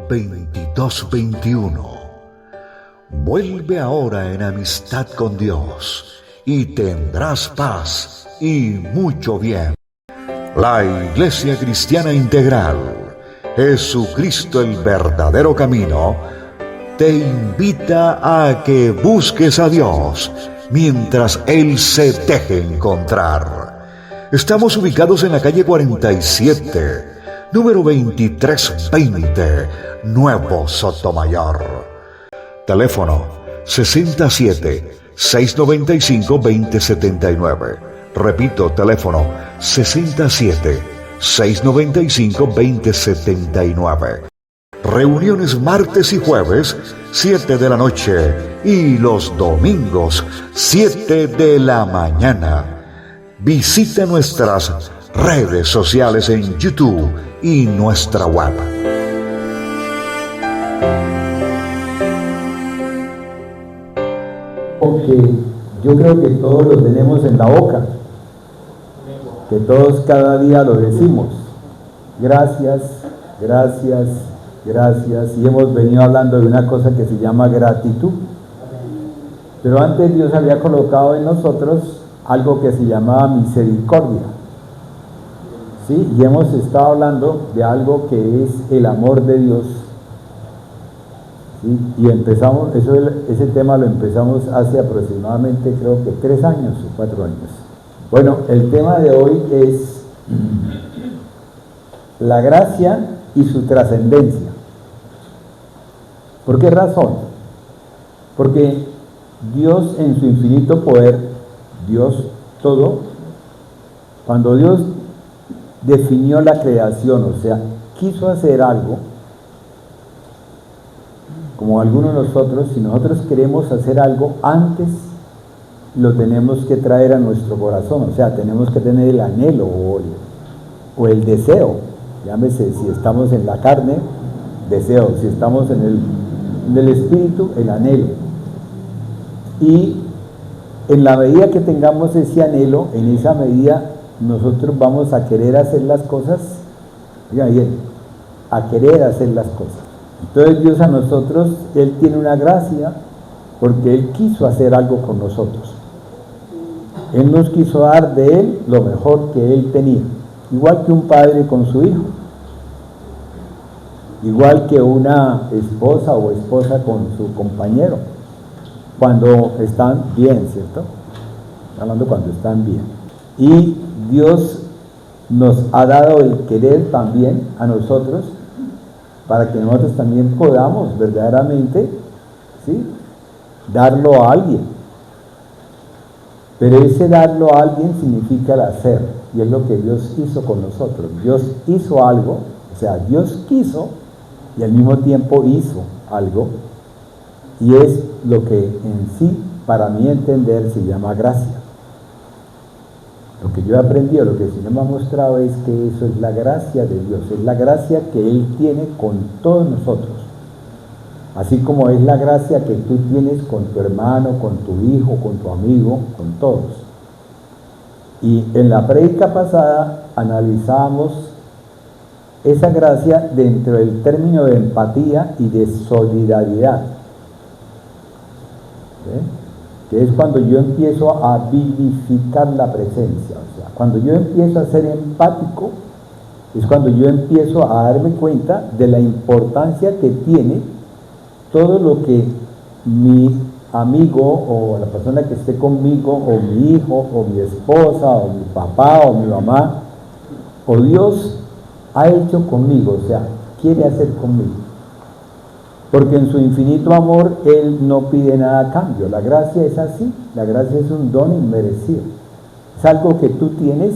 2221. Vuelve ahora en amistad con Dios y tendrás paz y mucho bien. La Iglesia Cristiana Integral, Jesucristo el verdadero camino, te invita a que busques a Dios mientras Él se deje encontrar. Estamos ubicados en la calle 47, número 2320, Nuevo Sotomayor. Teléfono 67-695-2079. Repito, teléfono 67-695-2079. Reuniones martes y jueves, 7 de la noche, y los domingos, 7 de la mañana. Visita nuestras redes sociales en YouTube y nuestra web. Que yo creo que todos lo tenemos en la boca, que todos cada día lo decimos: gracias, gracias, gracias. Y hemos venido hablando de una cosa que se llama gratitud. Pero antes Dios había colocado en nosotros algo que se llamaba misericordia, ¿sí? Y hemos estado hablando de algo que es el amor de Dios, ¿sí? Y empezamos, ese tema lo empezamos hace aproximadamente, creo que 3 años o 4 años. Bueno, el tema de hoy es la gracia y su trascendencia. ¿Por qué razón? Porque Dios, en su infinito poder, Dios todo, cuando Dios definió la creación, o sea, quiso hacer algo, como algunos de nosotros, si nosotros queremos hacer algo, antes lo tenemos que traer a nuestro corazón, o sea, tenemos que tener el anhelo o el deseo. Llámese, si estamos en la carne, deseo; si estamos en el espíritu, el anhelo. Y en la medida que tengamos ese anhelo, en esa medida nosotros vamos a querer hacer las cosas, oiga bien, a querer hacer las cosas. Entonces Dios a nosotros, Él tiene una gracia porque Él quiso hacer algo con nosotros. Él nos quiso dar de Él lo mejor que Él tenía, igual que un padre con su hijo, igual que una esposa o esposa con su compañero, cuando están bien, ¿cierto? Hablando cuando están bien. Y Dios nos ha dado el querer también a nosotros, para que nosotros también podamos verdaderamente, ¿sí?, darlo a alguien. Pero ese darlo a alguien significa el hacer, y es lo que Dios hizo con nosotros. Dios hizo algo, o sea, Dios quiso y al mismo tiempo hizo algo, y es lo que en sí, para mí entender, se llama gracia. Lo que yo he aprendido, lo que el Señor me ha mostrado, es que eso es la gracia de Dios, es la gracia que Él tiene con todos nosotros, así como es la gracia que tú tienes con tu hermano, con tu hijo, con tu amigo, con todos. Y en la prédica pasada analizábamos esa gracia dentro del término de empatía y de solidaridad, ¿sí?, que es cuando yo empiezo a vivificar la presencia. O sea, cuando yo empiezo a ser empático, es cuando yo empiezo a darme cuenta de la importancia que tiene todo lo que mi amigo o la persona que esté conmigo, o mi hijo, o mi esposa, o mi papá, o mi mamá, o Dios ha hecho conmigo, o sea, quiere hacer conmigo. Porque en su infinito amor Él no pide nada a cambio. La gracia es así, la gracia es un don inmerecido. Es algo que tú tienes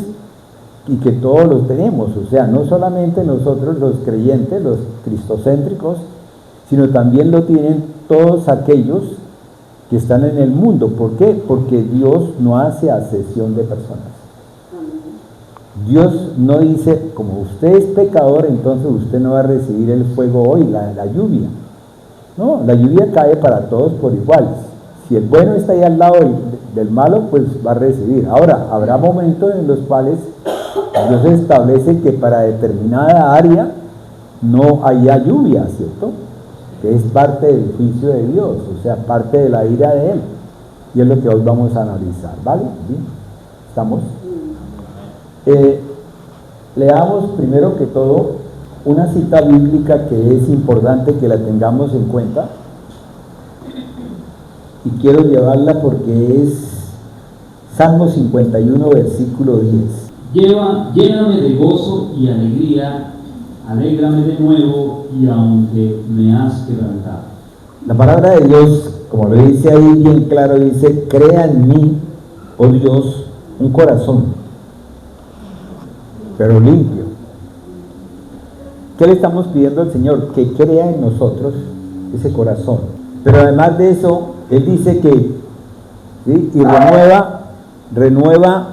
y que todos lo tenemos, o sea, no solamente nosotros los creyentes, los cristocéntricos, sino también lo tienen todos aquellos que están en el mundo. ¿Por qué? Porque Dios no hace acepción de personas. Dios no dice, como usted es pecador, entonces usted no va a recibir el fuego hoy, la lluvia. No, la lluvia cae para todos por igual. Si el bueno está ahí al lado del malo, pues va a recibir. Ahora, habrá momentos en los cuales Dios establece que para determinada área no haya lluvia, ¿cierto? Que es parte del juicio de Dios, o sea, parte de la ira de Él. Y es lo que hoy vamos a analizar, ¿vale? ¿Bien? ¿Estamos? Leamos primero que todo una cita bíblica que es importante que la tengamos en cuenta. Y quiero llevarla porque es Salmo 51, versículo 10. Lléname de gozo y alegría, alégrame de nuevo, y aunque me has quebrantado. La palabra de Dios, como lo dice ahí bien claro, dice: crea en mí, oh Dios, un corazón, pero limpio. ¿Qué le estamos pidiendo al Señor? Que crea en nosotros ese corazón. Pero además de eso, Él dice que, ¿sí?, y renueva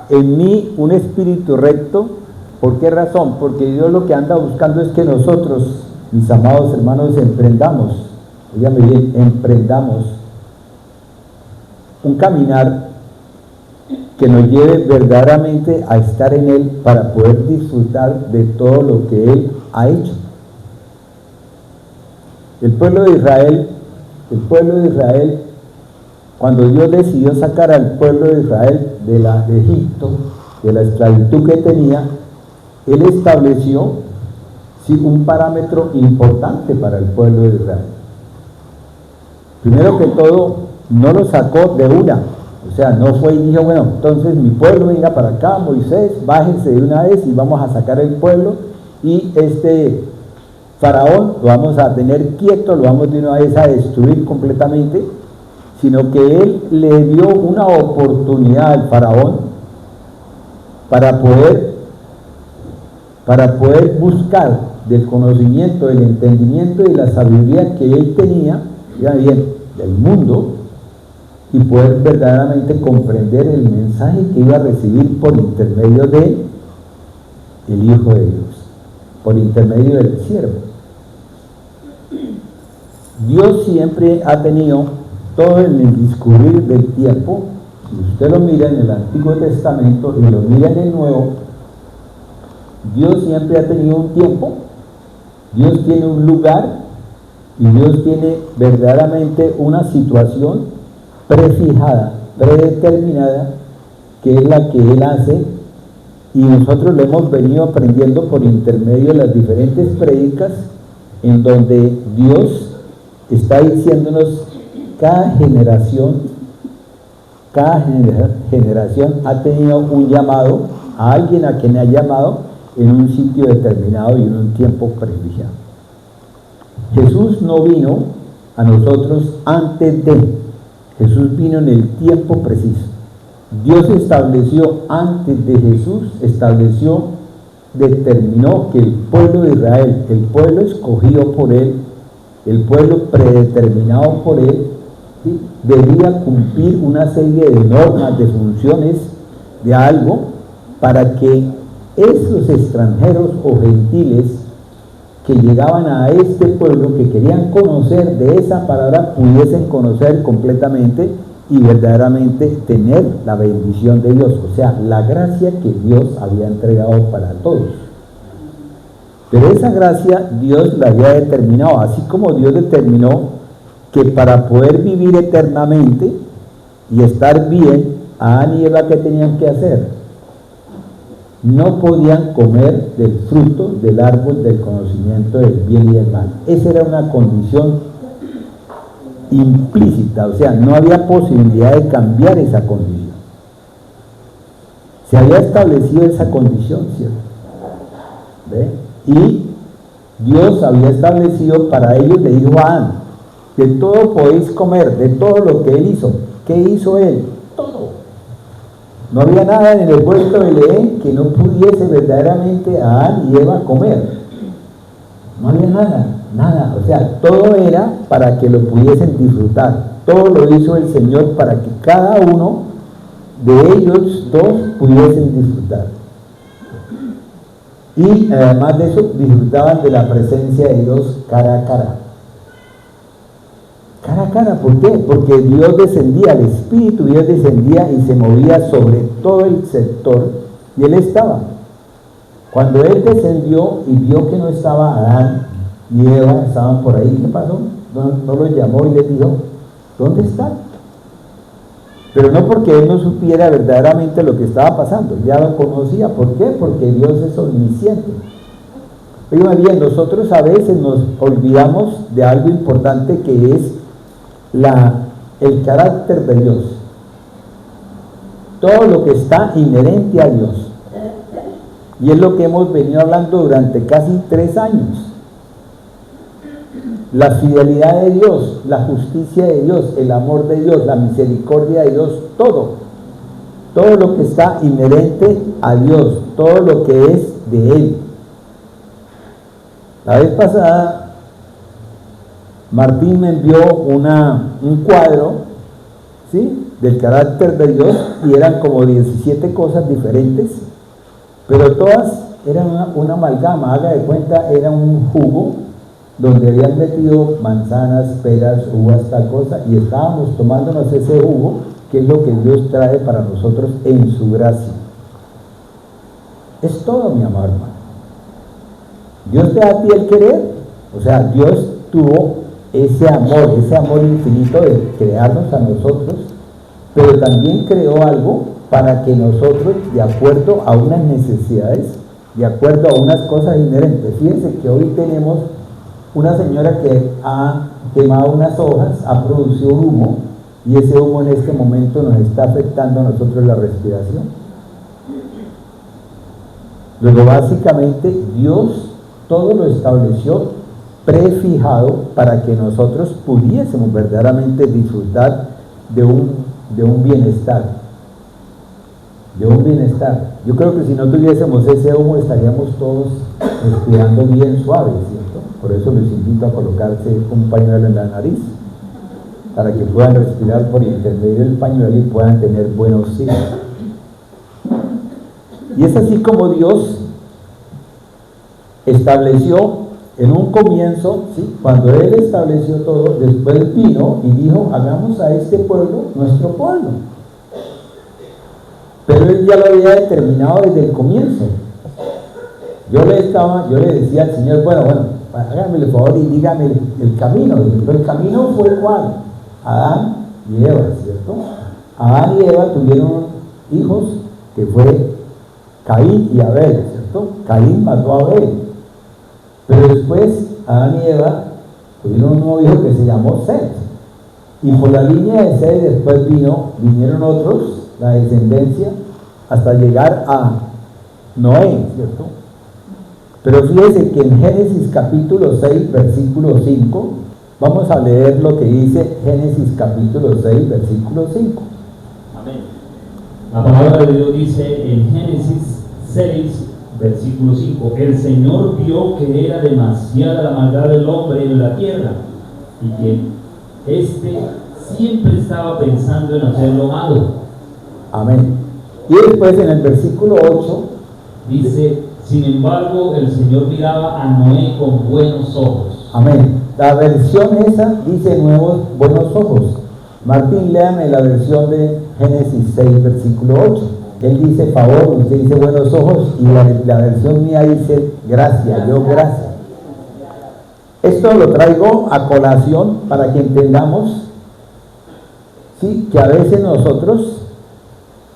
en mí un espíritu recto. ¿Por qué razón? Porque Dios lo que anda buscando es que nosotros, mis amados hermanos, emprendamos un caminar que nos lleve verdaderamente a estar en Él para poder disfrutar de todo lo que Él ha hecho. El pueblo de Israel, cuando Dios decidió sacar al pueblo de Israel de Egipto, de la esclavitud que tenía, Él estableció, sí, un parámetro importante para el pueblo de Israel. Primero que todo, no lo sacó de una, o sea, no fue y dijo: bueno, entonces mi pueblo venga para acá, Moisés, bájense de una vez y vamos a sacar el pueblo, y este faraón lo vamos a tener quieto, lo vamos de una vez a destruir completamente, sino que Él le dio una oportunidad al faraón para poder buscar del conocimiento, del entendimiento y la sabiduría que él tenía, ya bien, del mundo, y poder verdaderamente comprender el mensaje que iba a recibir por intermedio de el Hijo de Dios, por intermedio del siervo. Dios siempre ha tenido, todo en el discurrir del tiempo, si usted lo mira en el Antiguo Testamento y lo mira en el Nuevo, Dios siempre ha tenido un tiempo, Dios tiene un lugar y Dios tiene verdaderamente una situación prefijada, predeterminada, que es la que Él hace, y nosotros lo hemos venido aprendiendo por intermedio de las diferentes prédicas, en donde Dios está diciéndonos: cada generación ha tenido un llamado, a alguien a quien ha llamado en un sitio determinado y en un tiempo prefijado. Jesús no vino a nosotros antes de, Jesús vino en el tiempo preciso. Dios estableció antes de Jesús, determinó que el pueblo de Israel, el pueblo escogido por Él, el pueblo predeterminado por Él, ¿sí?, debía cumplir una serie de normas, de funciones, de algo, para que esos extranjeros o gentiles que llegaban a este pueblo, que querían conocer de esa palabra, pudiesen conocer completamente y verdaderamente tener la bendición de Dios, o sea, la gracia que Dios había entregado para todos. Pero esa gracia Dios la había determinado, así como Dios determinó que para poder vivir eternamente y estar bien, Adán y Eva, ¿qué tenían que hacer? No podían comer del fruto del árbol del conocimiento del bien y del mal. Esa era una condición implícita, o sea, no había posibilidad de cambiar esa condición. Se había establecido esa condición, ¿cierto? ¿Ve? Y Dios había establecido para ellos, le dijo a Adán: de todo podéis comer, de todo lo que Él hizo. ¿Qué hizo Él? Todo. No había nada en el huerto de Edén que no pudiese verdaderamente Adán y Eva comer. No había nada. O sea, todo era para que lo pudiesen disfrutar. Todo lo hizo el Señor para que cada uno de ellos dos pudiesen disfrutar. Y además de eso, disfrutaban de la presencia de Dios cara a cara. Cara a cara, ¿por qué? Porque Dios descendía, el Espíritu de Dios descendía y se movía sobre todo el sector, y Él estaba. Cuando él descendió y vio que no estaba Adán ni Eva, estaban por ahí, ¿qué pasó? No los llamó y les dijo, ¿dónde están? Pero no porque él no supiera verdaderamente lo que estaba pasando, ya lo conocía. ¿Por qué? Porque Dios es omnisciente. Oigan bien, nosotros a veces nos olvidamos de algo importante que es el carácter de Dios. Todo lo que está inherente a Dios. Y es lo que hemos venido hablando durante casi 3 años. La fidelidad de Dios, la justicia de Dios, el amor de Dios, la misericordia de Dios, todo lo que está inherente a Dios, todo lo que es de Él. La vez pasada, Martín me envió un cuadro, ¿sí?, del carácter de Dios, y eran como 17 cosas diferentes, pero todas eran una amalgama. Haga de cuenta, era un jugo donde habían metido manzanas, peras, uvas, tal cosa, y estábamos tomándonos ese jugo, que es lo que Dios trae para nosotros en su gracia. Es todo, mi amado hermano. Dios te da a ti el querer, o sea, Dios tuvo ese amor infinito de crearnos a nosotros, pero también creó algo para que nosotros, de acuerdo a unas necesidades, de acuerdo a unas cosas inherentes. Fíjense que hoy tenemos una señora que ha quemado unas hojas, ha producido humo, y ese humo en este momento nos está afectando a nosotros la respiración. Luego, básicamente, Dios todo lo estableció prefijado para que nosotros pudiésemos verdaderamente disfrutar de un bienestar. De un bienestar. Yo creo que si no tuviésemos ese humo estaríamos todos respirando bien suave, ¿cierto? Por eso les invito a colocarse un pañuelo en la nariz, para que puedan respirar por intermedio del pañuelo y puedan tener buen oxígeno. Y es así como Dios estableció en un comienzo, ¿sí?, cuando Él estableció todo, después vino y dijo, hagamos a este pueblo nuestro pueblo. Pero Él ya lo había determinado desde el comienzo. Yo le decía al Señor, bueno, hágame el favor y dígame el camino. El camino fue ¿cuál? Adán y Eva, ¿cierto? Adán y Eva tuvieron hijos que fue Caín y Abel, ¿cierto? Caín mató a Abel. Pero después Adán y Eva tuvieron un nuevo hijo que se llamó Set. Y por la línea de Set después vinieron otros, la descendencia, hasta llegar a Noé, ¿cierto? Pero fíjese que en Génesis capítulo 6, versículo 5, vamos a leer lo que dice Génesis capítulo 6, versículo 5. Amén. La palabra de Dios dice en Génesis 6, versículo 5, el Señor vio que era demasiada la maldad del hombre en la tierra, y que éste siempre estaba pensando en hacer lo malo. Amén. Y después en el versículo 8 dice, sin embargo, el Señor miraba a Noé con buenos ojos. Amén. La versión esa dice nuevos buenos ojos. Martín, léame la versión de Génesis 6, versículo 8. Él dice favor, usted dice buenos ojos, y la versión mía dice gracia, yo gracia. Esto lo traigo a colación para que entendamos, sí, que a veces nosotros,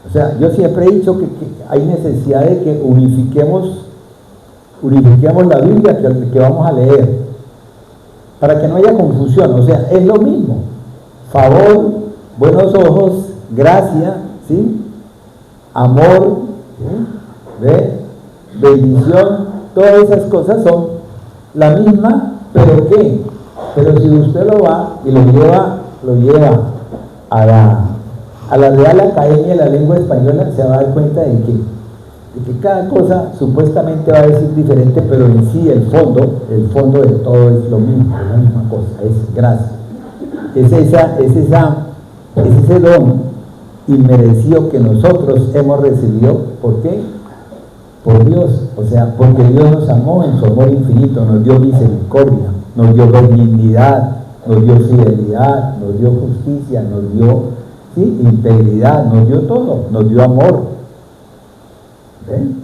o sea, yo siempre he dicho que hay necesidad de que unifiquemos la Biblia que vamos a leer, para que no haya confusión. O sea, es lo mismo: favor, buenos ojos, gracia, ¿sí?, amor, ¿sí?, bendición, todas esas cosas son la misma, pero ¿qué? Pero si usted lo va y lo lleva a la Real Academia de la Lengua Española, se va a dar cuenta de que cada cosa supuestamente va a decir diferente, pero en sí el fondo de todo es lo mismo, es la misma cosa, es gracia. Es ese don inmerecido que nosotros hemos recibido. ¿Por qué? Por Dios. O sea, porque Dios nos amó en su amor infinito, nos dio misericordia, nos dio benignidad, nos dio fidelidad, nos dio justicia, nos dio, ¿sí?, integridad, nos dio todo, nos dio amor. ¿Ven?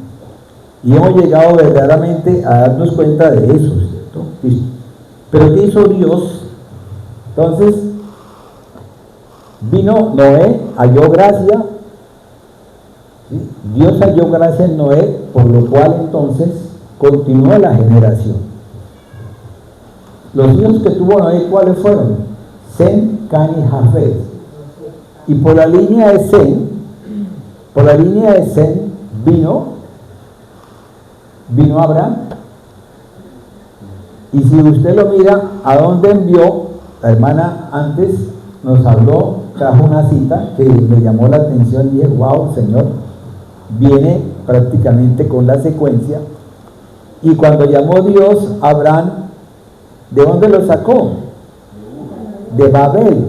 Y hemos llegado verdaderamente a darnos cuenta de eso, ¿cierto? Pero ¿qué hizo Dios? Entonces, vino Noé, halló gracia, ¿sí? Dios halló gracia en Noé, por lo cual entonces continuó la generación. Los hijos que tuvo Noé, ¿cuáles fueron? Sem, Can y Jafet. Y por la línea de Sem vino Abraham. Y si usted lo mira, ¿a dónde envió? La hermana antes nos habló, trajo una cita que me llamó la atención y dije, wow, Señor, viene prácticamente con la secuencia. Y cuando llamó Dios a Abraham, ¿de dónde lo sacó? De Babel,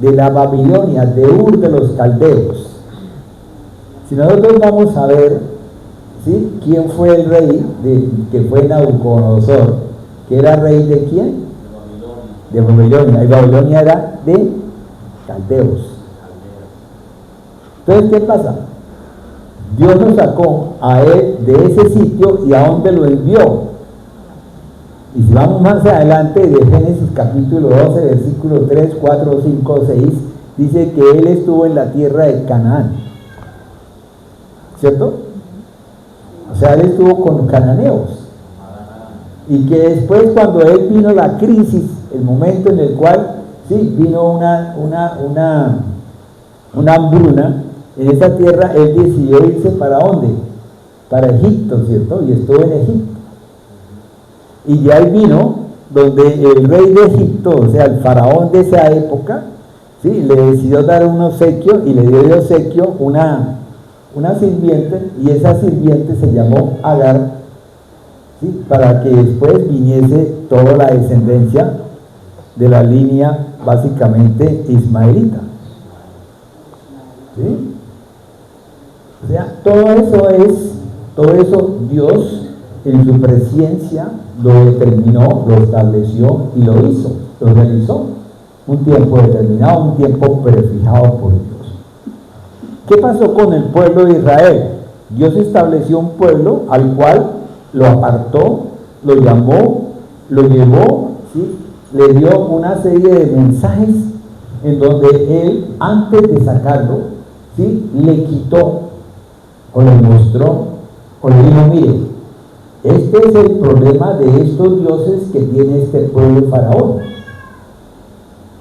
de la Babilonia, de Ur de los Caldeos. Si nosotros vamos a ver, ¿sí?, quién fue el rey que fue Nabucodonosor, que era rey de quién? De Babilonia. Y Babilonia era de Caldeos. Entonces, ¿qué pasa? Dios lo sacó a él de ese sitio y a dónde lo envió. Y si vamos más adelante, de Génesis capítulo 12, versículo 3, 4, 5, 6, dice que él estuvo en la tierra de Canaán, ¿cierto? O sea, él estuvo con cananeos. Y que después, cuando él vino la crisis, el momento en el cual, sí, vino una hambruna en esa tierra, él decidió irse ¿para dónde? Para Egipto, ¿cierto? Y estuvo en Egipto. Y ya él vino donde el rey de Egipto, o sea, el faraón de esa época, ¿sí?, le decidió dar un obsequio y le dio de obsequio una sirviente, y esa sirviente se llamó Agar, ¿sí?, para que después viniese toda la descendencia de la línea básicamente ismaelita. ¿Sí? O sea, todo eso Dios en su presciencia lo determinó, lo estableció y lo hizo, lo realizó. Un tiempo determinado, un tiempo prefijado por Dios. ¿Qué pasó con el pueblo de Israel? Dios estableció un pueblo al cual lo apartó, lo llamó, lo llevó, ¿sí?, le dio una serie de mensajes en donde él, antes de sacarlo, ¿sí?, le quitó o le mostró o le dijo, mire, este es el problema de estos dioses que tiene este pueblo faraón,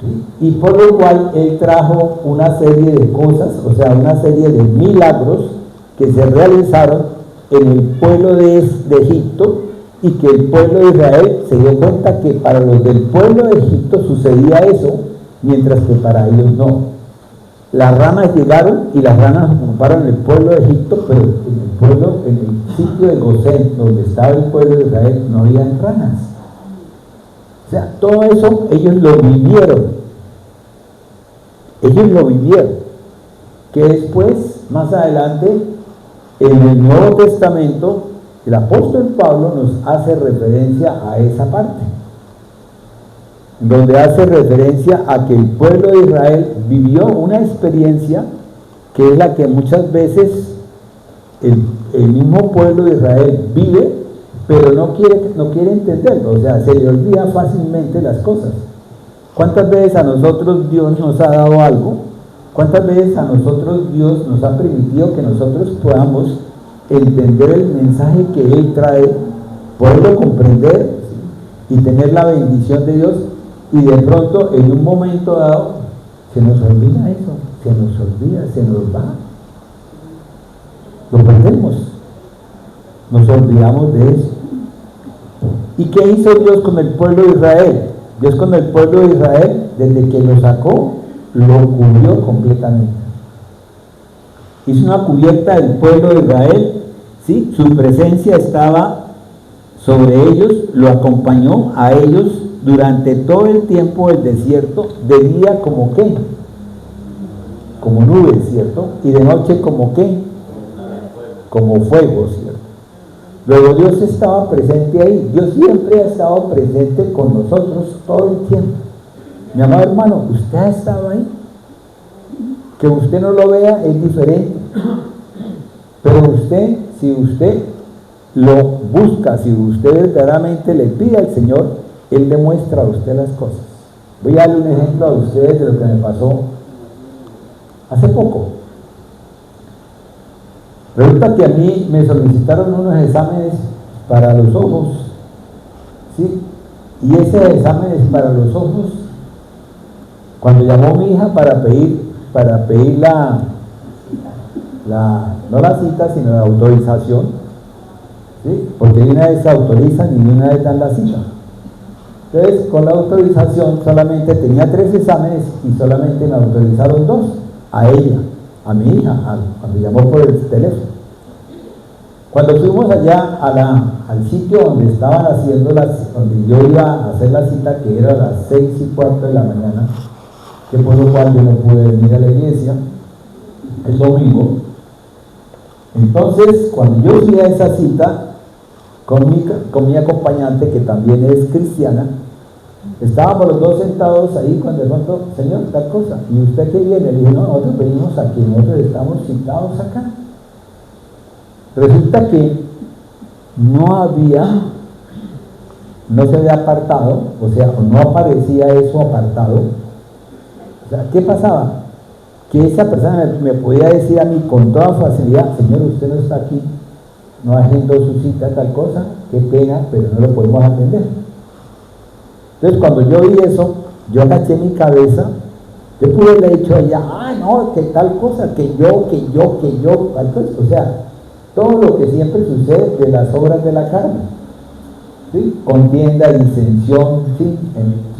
¿sí?, y por lo cual él trajo una serie de cosas, o sea, una serie de milagros que se realizaron en el pueblo de Egipto, y que el pueblo de Israel se dio cuenta que para los del pueblo de Egipto sucedía eso, mientras que para ellos no. Las ranas llegaron y las ranas ocuparon el pueblo de Egipto, pero en el sitio de Gosén, donde estaba el pueblo de Israel, no habían ranas. O sea, todo eso ellos lo vivieron. Que después, más adelante, en el Nuevo Testamento, el apóstol Pablo nos hace referencia a esa parte, donde hace referencia a que el pueblo de Israel vivió una experiencia que es la que muchas veces el mismo pueblo de Israel vive, pero no quiere entenderlo, o sea, se le olvida fácilmente las cosas. ¿Cuántas veces a nosotros Dios nos ha dado algo? ¿Cuántas veces a nosotros Dios nos ha permitido que nosotros podamos entender el mensaje que Él trae, poderlo comprender, ¿sí?, y tener la bendición de Dios, y de pronto en un momento dado se nos olvida eso, se nos va, lo perdemos, nos olvidamos de eso? ¿Y qué hizo Dios con el pueblo de Israel? Dios con el pueblo de Israel, desde que lo sacó, lo cubrió completamente. Hizo una cubierta del pueblo de Israel, ¿sí? Su presencia estaba sobre ellos, lo acompañó a ellos durante todo el tiempo del desierto, de día como qué, como nubes, ¿cierto? Y de noche como qué, como fuego, ¿cierto? Luego Dios estaba presente ahí. Dios siempre ha estado presente con nosotros todo el tiempo. Mi amado hermano, usted ha estado ahí. Que usted no lo vea es diferente, pero usted, si usted lo busca, si usted verdaderamente le pide al Señor, Él le muestra a usted las cosas. Voy a darle un ejemplo a ustedes de lo que me pasó hace poco. Resulta que a mí me solicitaron unos exámenes para los ojos, ¿sí? Y ese exámenes para los ojos, cuando llamó mi hija para pedir no la cita, sino la autorización, ¿sí? Porque ni una vez se autorizan y ni una vez dan la cita. Entonces, con la autorización solamente tenía 3 exámenes y solamente me autorizaron 2, a ella, a mi hija, cuando llamó por el teléfono. Cuando fuimos allá al sitio donde estaban haciendo donde yo iba a hacer la cita, que era a las 6:15 de la mañana, que por lo cual yo no pude venir a la iglesia el domingo. Entonces, cuando yo fui a esa cita con mi acompañante, que también es cristiana, estábamos los dos sentados ahí cuando de pronto, Señor, tal cosa, ¿y usted qué viene? Le dije, no, nosotros venimos aquí, nosotros estamos citados acá. Resulta que no se había apartado, o sea, no aparecía eso apartado. O sea, ¿qué pasaba? Que esa persona me podía decir a mí con toda facilidad, Señor, usted no está aquí, no agendó su cita, tal cosa, qué pena, pero no lo podemos atender. Entonces, cuando yo vi eso, yo agaché mi cabeza, yo pude haberle dicho a ella, no, que tal cosa, que yo, tal cosa, o sea, todo lo que siempre sucede de las obras de la carne, ¿sí? Contienda, disensión, ¿sí?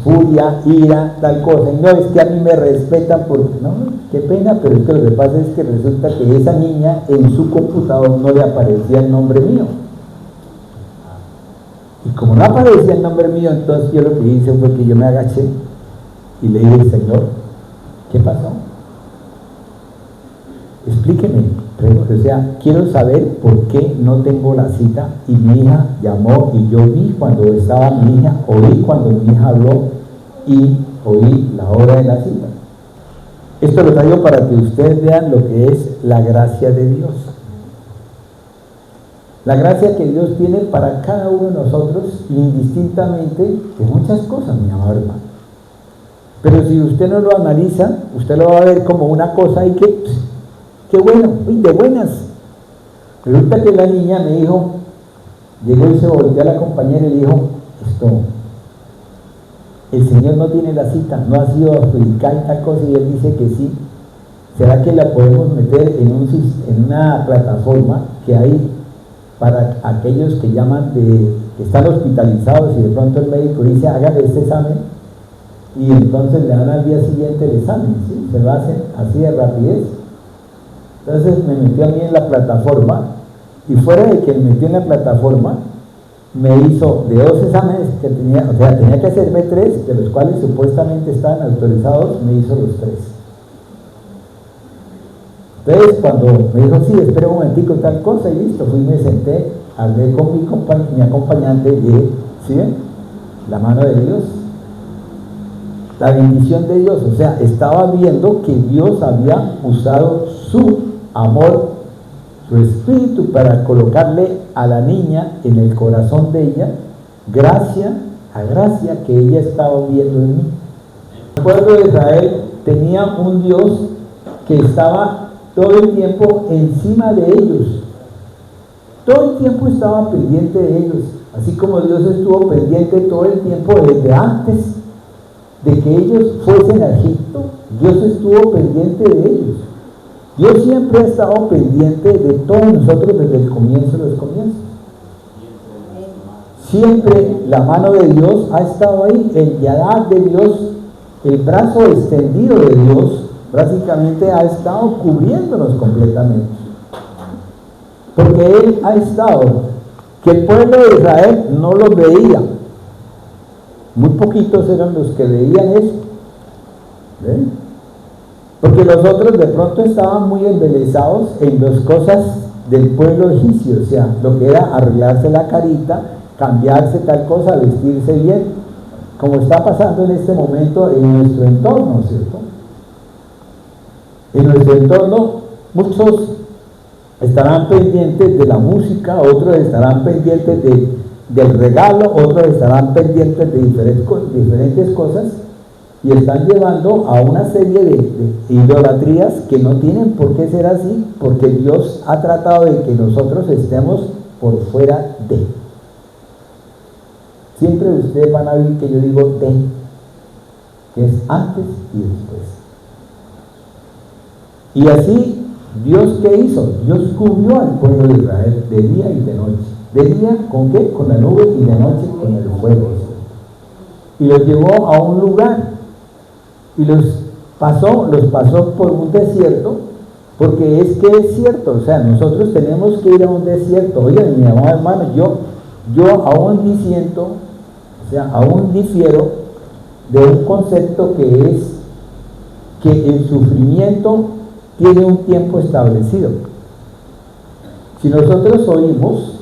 Furia, ira, tal cosa. Y no es que a mí me respetan porque, no, qué pena, pero es que lo que pasa es que resulta que esa niña en su computador no le aparecía el nombre mío. Y como no aparecía el nombre mío, entonces yo lo que hice fue que yo me agaché y le dije, Señor, ¿qué pasó? Explíqueme. O sea, quiero saber por qué no tengo la cita. Y mi hija llamó y yo vi cuando estaba mi hija, oí cuando mi hija habló y oí la hora de la cita. Esto lo traigo para que ustedes vean lo que es la gracia de Dios. La gracia que Dios tiene para cada uno de nosotros, indistintamente de muchas cosas, mi amado hermano. Pero si usted no lo analiza, usted lo va a ver como una cosa y que... qué bueno, de buenas. Resulta que la niña me dijo, llegó y se volvió a la compañera y le dijo, el Señor no tiene la cita, no ha sido adjudicada y tal cosa, y él dice que sí. ¿Será que la podemos meter en una plataforma que hay para aquellos que llaman que están hospitalizados y de pronto el médico dice, hágale este examen, y entonces le dan al día siguiente el examen, ¿sí? Se lo hacen así de rapidez. Entonces me metió a mí en la plataforma y fuera de que me metió en la plataforma, me hizo de 2 exámenes que tenía, o sea, tenía que hacerme 3, de los cuales supuestamente estaban autorizados, me hizo los 3. Entonces cuando me dijo, sí, espera un momentico, tal cosa, y listo, fui y me senté, hablé con mi acompañante y dije, ¿sí ven? La mano de Dios, la bendición de Dios, o sea, estaba viendo que Dios había usado su amor, su espíritu para colocarle a la niña en el corazón de ella, gracia a gracia que ella estaba viendo en mí. El pueblo de Israel tenía un Dios que estaba todo el tiempo encima de ellos, todo el tiempo estaba pendiente de ellos, así como Dios estuvo pendiente todo el tiempo desde antes de que ellos fuesen a Egipto. Dios estuvo pendiente de ellos. Dios siempre ha estado pendiente de todos nosotros desde el comienzo de los comienzos. Siempre la mano de Dios ha estado ahí, el yadá de Dios, el brazo extendido de Dios, básicamente ha estado cubriéndonos completamente. Porque Él ha estado, que el pueblo de Israel no los veía. Muy poquitos eran los que veían eso. ¿Ven? Porque los otros de pronto estaban muy embelesados en las cosas del pueblo egipcio, o sea, lo que era arreglarse la carita, cambiarse tal cosa, vestirse bien, como está pasando en este momento en nuestro entorno, ¿cierto? En nuestro entorno muchos estarán pendientes de la música, otros estarán pendientes del regalo, otros estarán pendientes de diferentes cosas, y están llevando a una serie de idolatrías que no tienen por qué ser así, porque Dios ha tratado de que nosotros estemos por fuera de. Siempre ustedes van a ver que yo digo de, que es antes y después. Y así, ¿Dios qué hizo? Dios cubrió al pueblo de Israel de día y de noche. ¿De día con qué? Con la nube, y de noche con el fuego. Y los llevó a un lugar y los pasó por un desierto, porque es que es cierto, o sea, nosotros tenemos que ir a un desierto. Oigan, mi amado hermano, yo aún diciendo, o sea, aún difiero de un concepto que es que el sufrimiento tiene un tiempo establecido. Si nosotros oímos,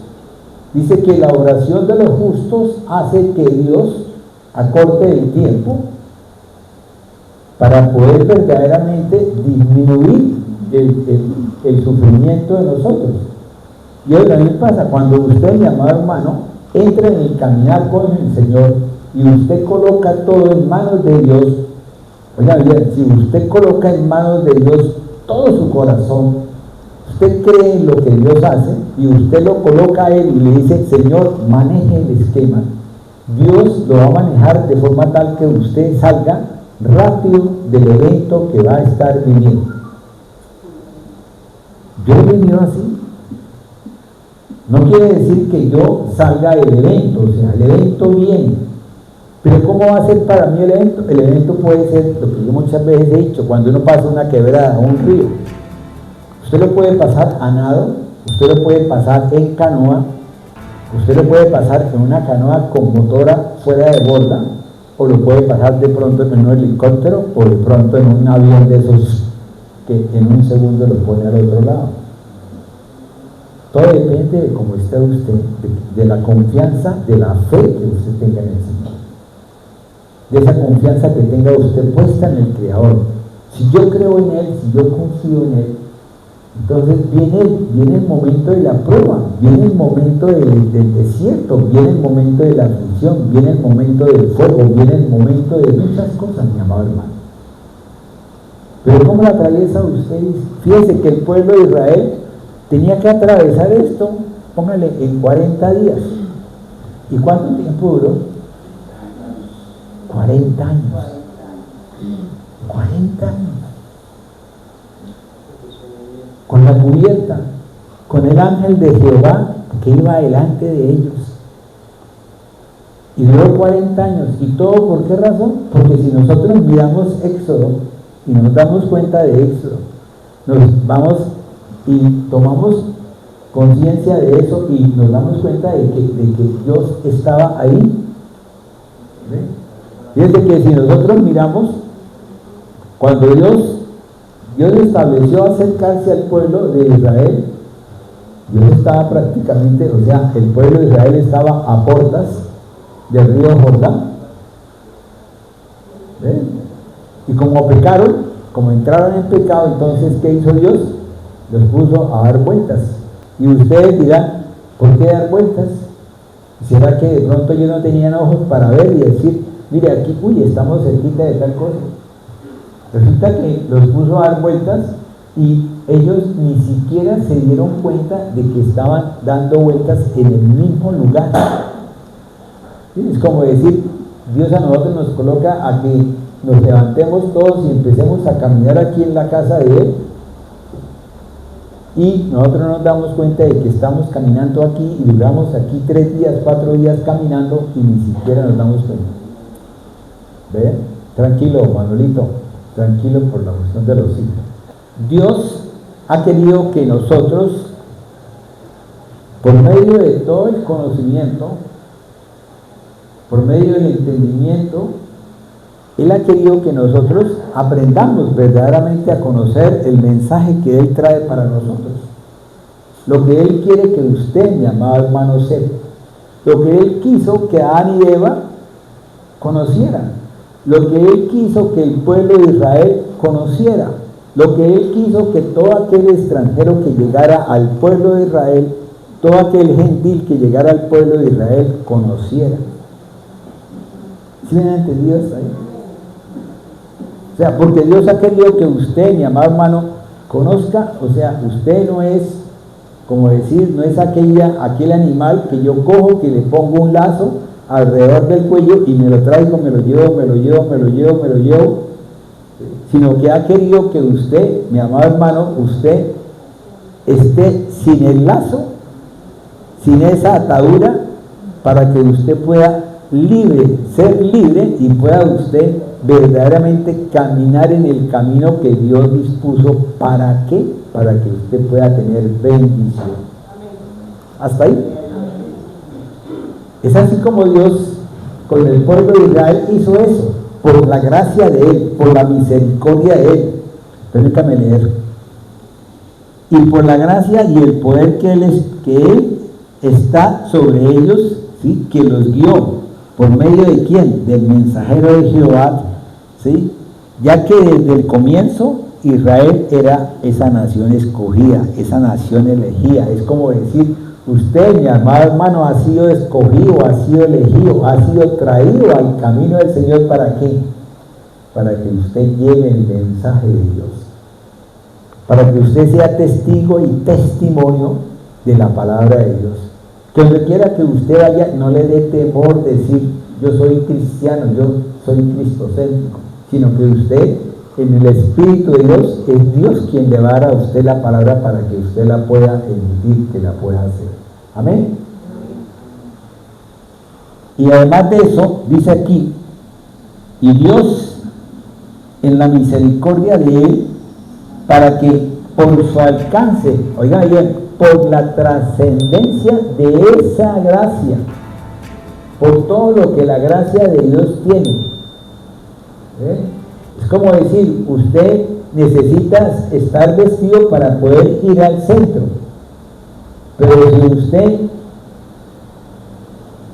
dice que la oración de los justos hace que Dios acorte el tiempo para poder verdaderamente disminuir el sufrimiento de nosotros. Y hoy también pasa, cuando usted, mi amado hermano, entra en el caminar con el Señor y usted coloca todo en manos de Dios. Oiga bien, si usted coloca en manos de Dios todo su corazón, usted cree en lo que Dios hace y usted lo coloca a Él y le dice: Señor, maneje el esquema. Dios lo va a manejar de forma tal que usted salga rápido del evento que va a estar viviendo. Yo he venido así. No quiere decir que yo salga del evento, o sea, el evento viene. Pero ¿cómo va a ser para mí el evento? El evento puede ser lo que yo muchas veces he dicho: cuando uno pasa una quebrada o un río, usted lo puede pasar a nado, usted lo puede pasar en canoa, usted lo puede pasar en una canoa con motora fuera de borda, o lo puede pasar de pronto en un helicóptero, o de pronto en un avión de esos que en un segundo lo pone al otro lado. Todo depende de cómo esté usted, de la confianza, de la fe que usted tenga en el Señor, de esa confianza que tenga usted puesta en el Creador. Si yo creo en Él, si yo confío en Él, entonces viene el momento de la prueba, viene el momento del desierto, viene el momento de la aflicción, viene el momento del fuego, viene el momento de muchas cosas, mi amado hermano. Pero ¿cómo la atraviesa usted? Fíjese que el pueblo de Israel tenía que atravesar esto, póngale, en 40 días. ¿Y cuánto tiempo duró? 40 años. 40 años. Con la cubierta, con el ángel de Jehová que iba delante de ellos. Y duró 40 años. ¿Y todo por qué razón? Porque si nosotros miramos Éxodo y nos damos cuenta de Éxodo, nos vamos y tomamos conciencia de eso y nos damos cuenta de que Dios estaba ahí. Fíjense que si nosotros miramos, cuando Dios estableció acercarse al pueblo de Israel, Dios estaba prácticamente, o sea, el pueblo de Israel estaba a portas del río Jordán. ¿Ven? Y como pecaron, como entraron en pecado, entonces ¿qué hizo Dios? Los puso a dar vueltas. Y ustedes dirán: ¿por qué dar vueltas? ¿Será que de pronto ellos no tenían ojos para ver y decir: mire aquí, uy, estamos cerquita de tal cosa? Resulta que los puso a dar vueltas y ellos ni siquiera se dieron cuenta de que estaban dando vueltas en el mismo lugar. ¿Sí? Es como decir, Dios a nosotros nos coloca a que nos levantemos todos y empecemos a caminar aquí en la casa de Él, y nosotros no nos damos cuenta de que estamos caminando aquí y duramos aquí 3 días, 4 días caminando y ni siquiera nos damos cuenta. ¿Ven? Tranquilo, Manolito, tranquilo por la cuestión de los hijos. Dios ha querido que nosotros, por medio de todo el conocimiento, por medio del entendimiento, Él ha querido que nosotros aprendamos verdaderamente a conocer el mensaje que Él trae para nosotros. Lo que Él quiere que usted, mi amado hermano, sepa. Lo que Él quiso que Adán y Eva conocieran. Lo que Él quiso que el pueblo de Israel conociera. Lo que Él quiso que todo aquel extranjero que llegara al pueblo de Israel, todo aquel gentil que llegara al pueblo de Israel, conociera. ¿Sí me han entendido hasta ahí? O sea, porque Dios ha querido que usted, mi amado hermano, conozca, o sea, usted no es, como decir, no es aquel animal que yo cojo, que le pongo un lazo alrededor del cuello y me lo traigo, me lo llevo, sino que ha querido que usted, mi amado hermano, usted esté sin el lazo, sin esa atadura, para que usted pueda ser libre y pueda usted verdaderamente caminar en el camino que Dios dispuso. ¿Para qué? Para que usted pueda tener bendición. ¿Hasta ahí? Es así como Dios con el pueblo de Israel hizo eso, por la gracia de Él, por la misericordia de Él. Permítame leer. Y por la gracia y el poder que Él está sobre ellos, ¿sí? Que los guió. ¿Por medio de quién? Del mensajero de Jehová, ¿sí? Ya que desde el comienzo Israel era esa nación escogida, esa nación elegida. Es como decir, usted, mi amado hermano, ha sido escogido, ha sido elegido, ha sido traído al camino del Señor. ¿Para qué? Para que usted lleve el mensaje de Dios, para que usted sea testigo y testimonio de la palabra de Dios. Que donde quiera que usted vaya, no le dé temor decir, yo soy cristiano, yo soy cristocéntrico, sino que usted, en el Espíritu de Dios, es Dios quien le va a dar a usted la palabra para que usted la pueda emitir, que la pueda hacer. Amén. Y además de eso, dice aquí, y Dios, en la misericordia de Él, para que por su alcance, oigan bien, por la trascendencia de esa gracia, por todo lo que la gracia de Dios tiene. Es como decir, usted necesita estar vestido para poder ir al centro, pero si usted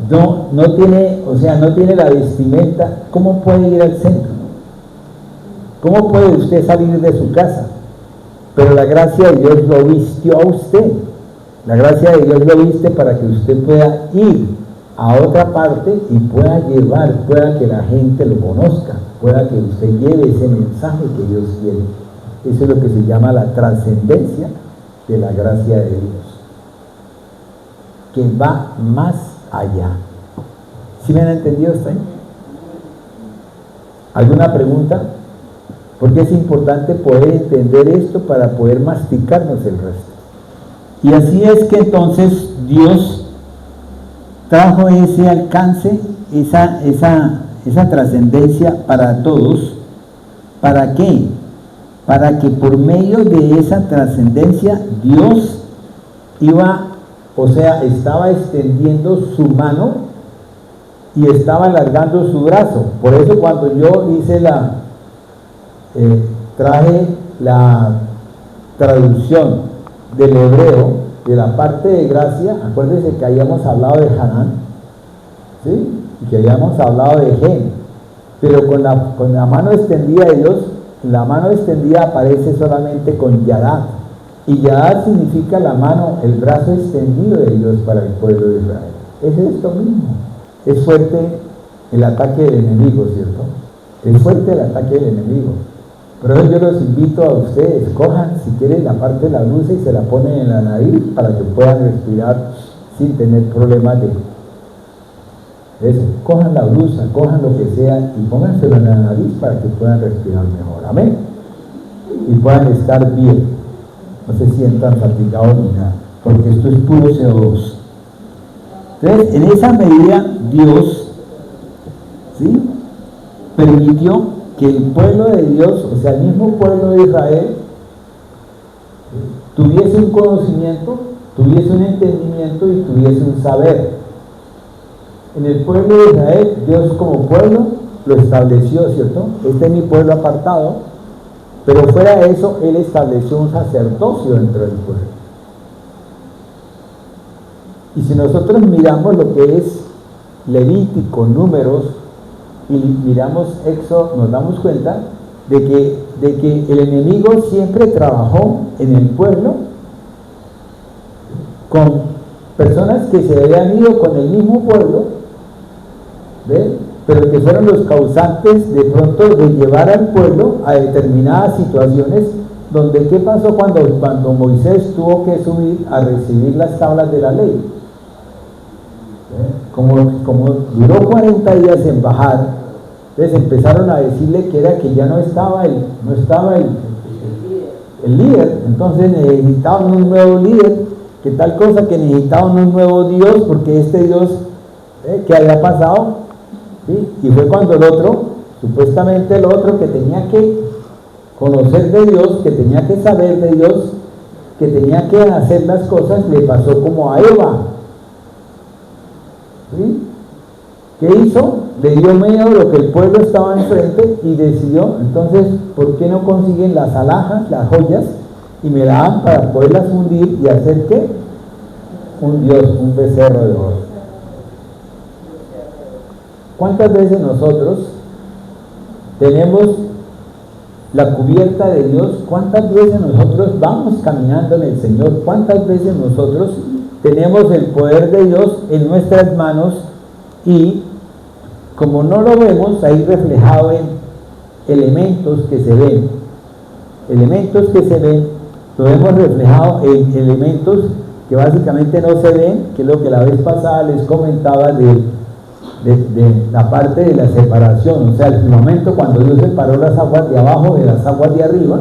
no tiene, o sea, no tiene la vestimenta, ¿cómo puede ir al centro? ¿Cómo puede usted salir de su casa? Pero la gracia de Dios lo vistió a usted. La gracia de Dios lo viste para que usted pueda ir a otra parte y pueda pueda que la gente lo conozca, pueda que usted lleve ese mensaje que Dios quiere. Eso es lo que se llama la trascendencia de la gracia de Dios, que va más allá. ¿Sí me han entendido hasta ahí? ¿Alguna pregunta? Porque es importante poder entender esto para poder masticarnos el resto. Y así es que entonces Dios trajo ese alcance, esa trascendencia para todos. ¿Para qué? Para que por medio de esa trascendencia Dios estaba extendiendo su mano y estaba alargando su brazo. Por eso cuando yo hice traje la traducción del hebreo de la parte de gracia, acuérdense que habíamos hablado de Hanán, ¿sí? Y que habíamos hablado de Gen, pero con la mano extendida de Dios, la mano extendida aparece solamente con Yadad, y Yadad significa la mano, el brazo extendido de Dios para el pueblo de Israel. Es esto mismo. Es fuerte el ataque del enemigo, ¿cierto? Es fuerte el ataque del enemigo. Por eso yo los invito a ustedes, cojan si quieren la parte de la blusa y se la ponen en la nariz para que puedan respirar sin tener problemas de eso. Cojan la blusa, cojan lo que sea y pónganselo en la nariz para que puedan respirar mejor. Amén. Y puedan estar bien. No se sientan fatigados ni nada, porque esto es puro CO2. Entonces, en esa medida Dios, ¿sí?, permitió que el pueblo de Dios, o sea, el mismo pueblo de Israel, tuviese un conocimiento, tuviese un entendimiento y tuviese un saber. En el pueblo de Israel, Dios como pueblo lo estableció, ¿cierto? Este es mi pueblo apartado, pero fuera de eso, Él estableció un sacerdocio dentro del pueblo. Y si nosotros miramos lo que es Levítico, Números, y miramos Éxodo, nos damos cuenta de que el enemigo siempre trabajó en el pueblo con personas que se habían ido con el mismo pueblo, ¿ve? Pero que fueron los causantes de pronto de llevar al pueblo a determinadas situaciones donde ¿qué pasó cuando Moisés tuvo que subir a recibir las tablas de la ley? Como duró 40 días en bajar, entonces empezaron a decirle que ya no estaba el líder, entonces necesitaban un nuevo líder, que tal cosa, que necesitaban un nuevo Dios, porque este Dios que había pasado, ¿sí? Y fue cuando supuestamente el otro que tenía que conocer de Dios, que tenía que saber de Dios, que tenía que hacer las cosas, le pasó como a Eva. ¿Sí? ¿Qué hizo? Le dio miedo lo que el pueblo estaba enfrente y decidió, entonces, ¿por qué no consiguen las alhajas, las joyas, y me la dan para poderlas fundir y hacer qué? Un Dios, un becerro de oro. ¿Cuántas veces nosotros tenemos la cubierta de Dios? ¿Cuántas veces nosotros vamos caminando en el Señor? ¿Cuántas veces nosotros tenemos el poder de Dios en nuestras manos y como no lo vemos ahí reflejado en elementos que se ven, lo vemos reflejado en elementos que básicamente no se ven, que es lo que la vez pasada les comentaba de la parte de la separación, o sea, el firmamento, cuando Dios separó las aguas de abajo de las aguas de arriba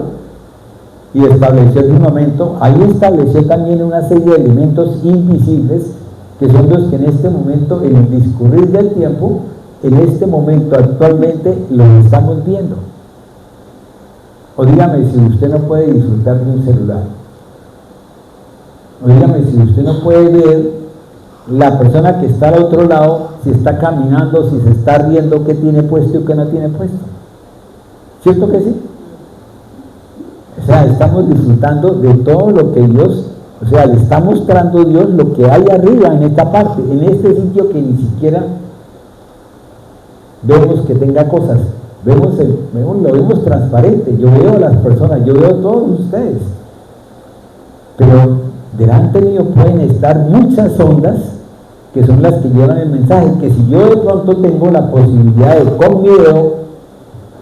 y estableció el firmamento, ahí estableció también una serie de elementos invisibles que son los que en este momento, en el discurrir del tiempo, en este momento actualmente los estamos viendo. O dígame si usted no puede disfrutar de un celular, o dígame si usted no puede ver la persona que está al otro lado, si está caminando, si se está riendo, qué tiene puesto y qué no tiene puesto. ¿Cierto que sí? O sea, estamos disfrutando de todo lo que Dios, o sea, le está mostrando Dios lo que hay arriba en esta parte, en este sitio que ni siquiera vemos que tenga cosas, lo vemos transparente, yo veo a las personas, yo veo a todos ustedes, pero delante mío pueden estar muchas ondas que son las que llevan el mensaje, que si yo de pronto tengo la posibilidad de con video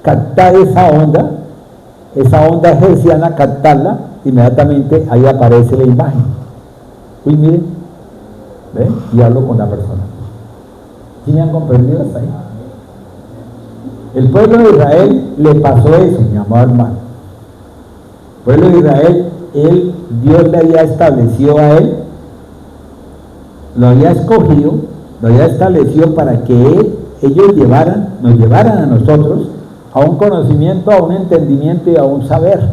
captar esa onda hertziana, captarla, inmediatamente ahí aparece la imagen. Uy, miren, ¿ven? Y hablo con la persona. ¿Sí me han comprendido hasta ahí? El pueblo de Israel le pasó eso, mi amado hermano. El pueblo de Israel, Dios le había establecido a él, lo había escogido, lo había establecido para que ellos nos llevaran a nosotros a un conocimiento, a un entendimiento y a un saber.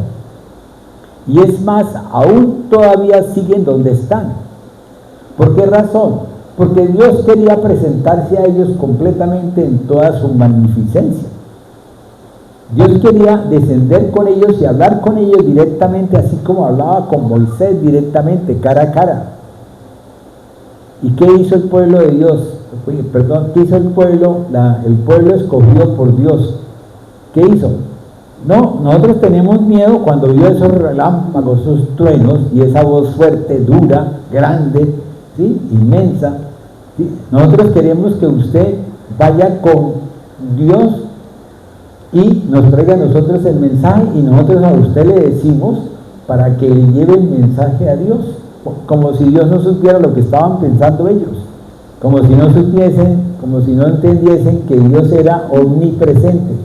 Y es más, aún todavía siguen donde están. ¿Por qué razón? Porque Dios quería presentarse a ellos completamente en toda su magnificencia. Dios quería descender con ellos y hablar con ellos directamente, así como hablaba con Moisés directamente, cara a cara. ¿Y qué hizo el pueblo de Dios? ¿Qué hizo el pueblo? El pueblo escogido por Dios. ¿Qué hizo? No, nosotros tenemos miedo cuando vio esos relámpagos, esos truenos y esa voz fuerte, dura, grande, ¿sí? Inmensa. ¿Sí? Nosotros queremos que usted vaya con Dios y nos traiga a nosotros el mensaje y nosotros a usted le decimos para que le lleve el mensaje a Dios, como si Dios no supiera lo que estaban pensando ellos, como si no supiesen, como si no entendiesen que Dios era omnipresente.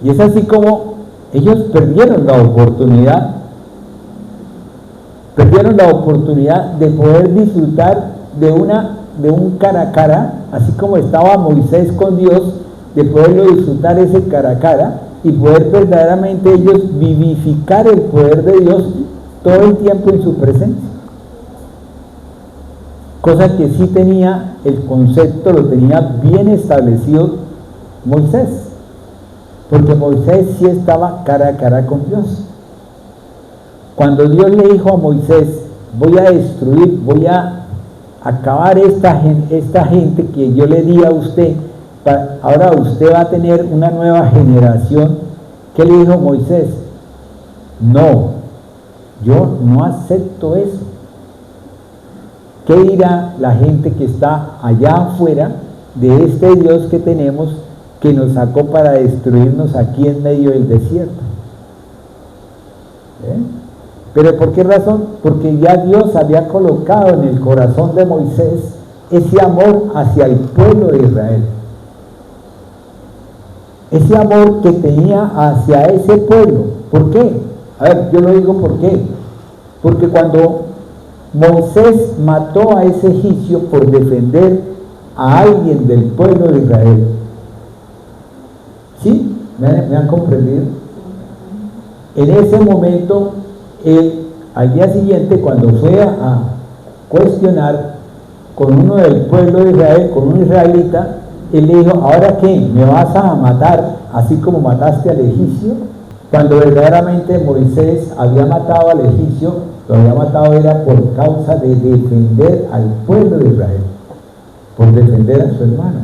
Y es así como ellos perdieron la oportunidad de poder disfrutar de un cara a cara, así como estaba Moisés con Dios, de poderlo disfrutar ese cara a cara y poder verdaderamente ellos vivificar el poder de Dios todo el tiempo en su presencia. Cosa que sí tenía el concepto, lo tenía bien establecido Moisés, porque Moisés sí estaba cara a cara con Dios. Cuando Dios le dijo a Moisés, voy a destruir, voy a acabar esta gente que yo le di a usted ahora usted va a tener una nueva generación. ¿Qué le dijo Moisés? No, yo no acepto eso. ¿Qué dirá la gente que está allá afuera de este Dios que tenemos, que nos sacó para destruirnos aquí en medio del desierto? ¿Pero por qué razón? Porque ya Dios había colocado en el corazón de Moisés ese amor hacia el pueblo de Israel. Ese amor que tenía hacia ese pueblo. ¿Por qué? A ver, yo lo digo por qué. Porque cuando Moisés mató a ese egipcio por defender a alguien del pueblo de Israel, ¿sí? ¿Me han comprendido? En ese momento, al día siguiente, cuando fue a cuestionar con uno del pueblo de Israel, con un israelita, él le dijo: ¿ahora qué? ¿Me vas a matar así como mataste al egipcio? Cuando verdaderamente Moisés había matado al egipcio, lo había matado era por causa de defender al pueblo de Israel, por defender a su hermano.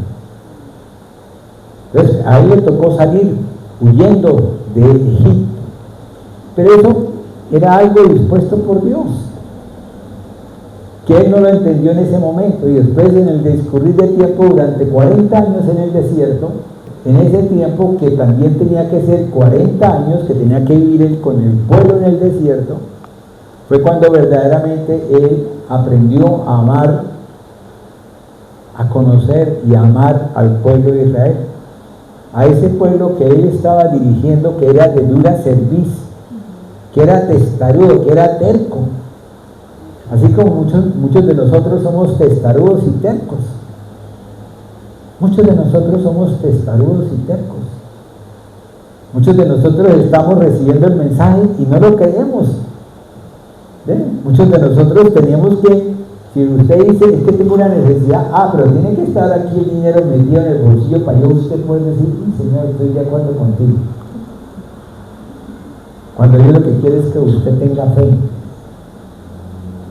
Entonces a él le tocó salir huyendo de Egipto, pero eso era algo dispuesto por Dios, que él no lo entendió en ese momento, y después en el discurrir del tiempo, durante 40 años en el desierto, en ese tiempo que también tenía que ser 40 años que tenía que vivir con el pueblo en el desierto, fue cuando verdaderamente él aprendió a amar, a conocer y a amar al pueblo de Israel, a ese pueblo que él estaba dirigiendo, que era de dura cerviz, que era testarudo, que era terco, así como muchos de nosotros somos testarudos y tercos. Muchos de nosotros somos testarudos y tercos. Muchos de nosotros estamos recibiendo el mensaje y no lo creemos. Muchos de nosotros teníamos que, si usted dice: es que tengo una necesidad, pero tiene que estar aquí el dinero metido en el bolsillo para usted puede decir: sí, Señor, estoy de acuerdo contigo. Cuando Dios lo que quiere es que usted tenga fe.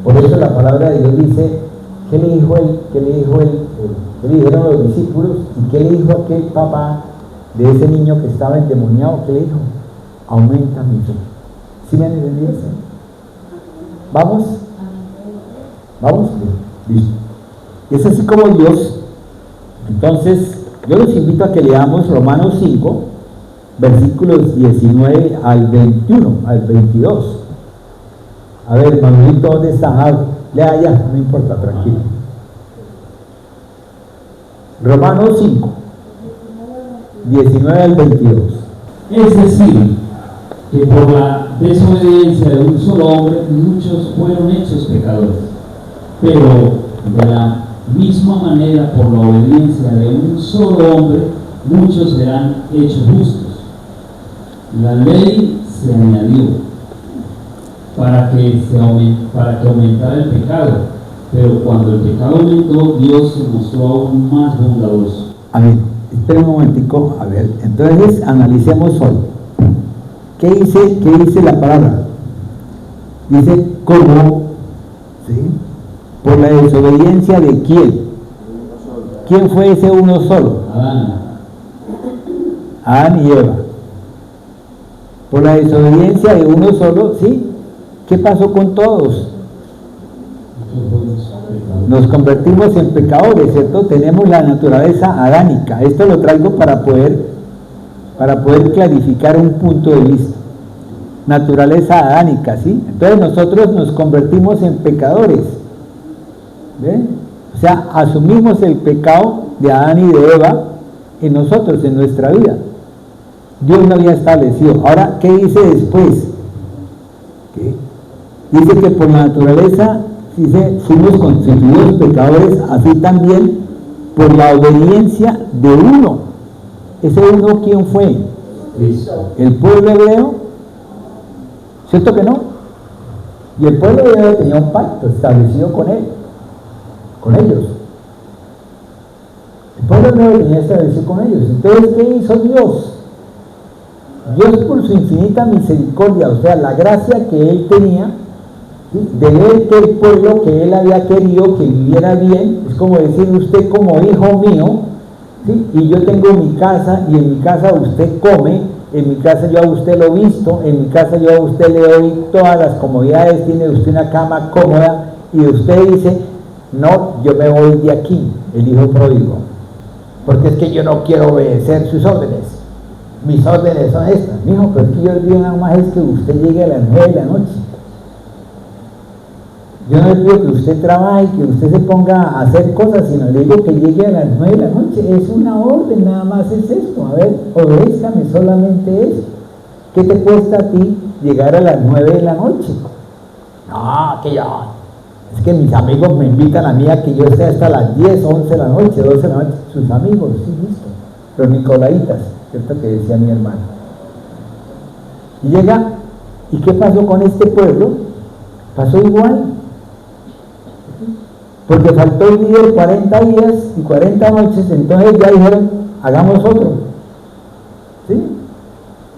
Por eso la palabra de Dios dice: ¿qué le dijo él? ¿Qué le dijeron los discípulos? ¿Y qué le dijo aquel papá de ese niño que estaba endemoniado? ¿Qué le dijo? Aumenta mi fe. ¿Sí me han entendido? ¿Vamos? ¿Vamos? Listo. Es así como Dios. Entonces, yo los invito a que leamos Romanos 5, versículos 19 al 21, al 22. A ver, Manuelito, ¿dónde está? Lea ya, no importa, tranquilo. Romanos 5, 19 al 22. Es decir, que por la desobediencia de un solo hombre, muchos fueron hechos pecadores. Pero de la misma manera, por la obediencia de un solo hombre, muchos serán hechos justos. La ley se añadió para que aumentara el pecado, pero cuando el pecado aumentó, Dios se mostró aún más bondadoso. A ver, espera un momentico, a ver, entonces analicemos hoy. ¿Qué dice la palabra? Dice: ¿cómo? ¿Sí? Por la desobediencia de quién. ¿Quién fue ese uno solo? Adán y Eva. Por la desobediencia de uno solo, ¿sí? ¿Qué pasó con todos? Nos convertimos en pecadores, ¿cierto? Tenemos la naturaleza adánica. Esto lo traigo para poder clarificar un punto de vista. Naturaleza adánica, ¿sí? Entonces nosotros nos convertimos en pecadores. ¿Ven? O sea, asumimos el pecado de Adán y de Eva en nosotros, en nuestra vida. Dios lo había establecido. Ahora, ¿qué dice después? ¿Qué? Dice que por la naturaleza, dice, fuimos constituidos pecadores, así también por la obediencia de uno. ¿Ese uno quién fue? ¿El pueblo hebreo? ¿Cierto que no? Y el pueblo hebreo tenía un pacto establecido con él, con ellos. El pueblo hebreo tenía establecido con ellos. Entonces, ¿qué hizo Dios? Dios, por su infinita misericordia, o sea, la gracia que él tenía, ¿sí?, de ver que el pueblo que él había querido que viviera bien, es como decir: usted como hijo mío, ¿sí? Y yo tengo mi casa, y en mi casa usted come, en mi casa yo a usted lo visto, en mi casa yo a usted le doy todas las comodidades, tiene usted una cama cómoda, y usted dice, no, yo me voy de aquí, el hijo pródigo, porque es que yo no quiero obedecer sus órdenes. Mis órdenes son estas. Mijo, pero es que yo le digo nada más es que usted llegue a las 9 de la noche. Yo no le pido que usted trabaje, que usted se ponga a hacer cosas, sino le digo que llegue a las 9 de la noche. Es una orden, nada más es esto. A ver, obedézcame, solamente eso. ¿Qué te cuesta a ti llegar a las 9 de la noche? No, que yo... Es que mis amigos me invitan a mí a que yo esté hasta las 10, 11 de la noche, 12 de la noche. Sus amigos, sí, listo. Los nicolaitas, ¿cierto? Que decía mi hermano. Y llega, ¿y qué pasó con este pueblo? Pasó igual. Porque faltó el líder 40 días y 40 noches, entonces ya dijeron, hagamos otro. ¿Sí?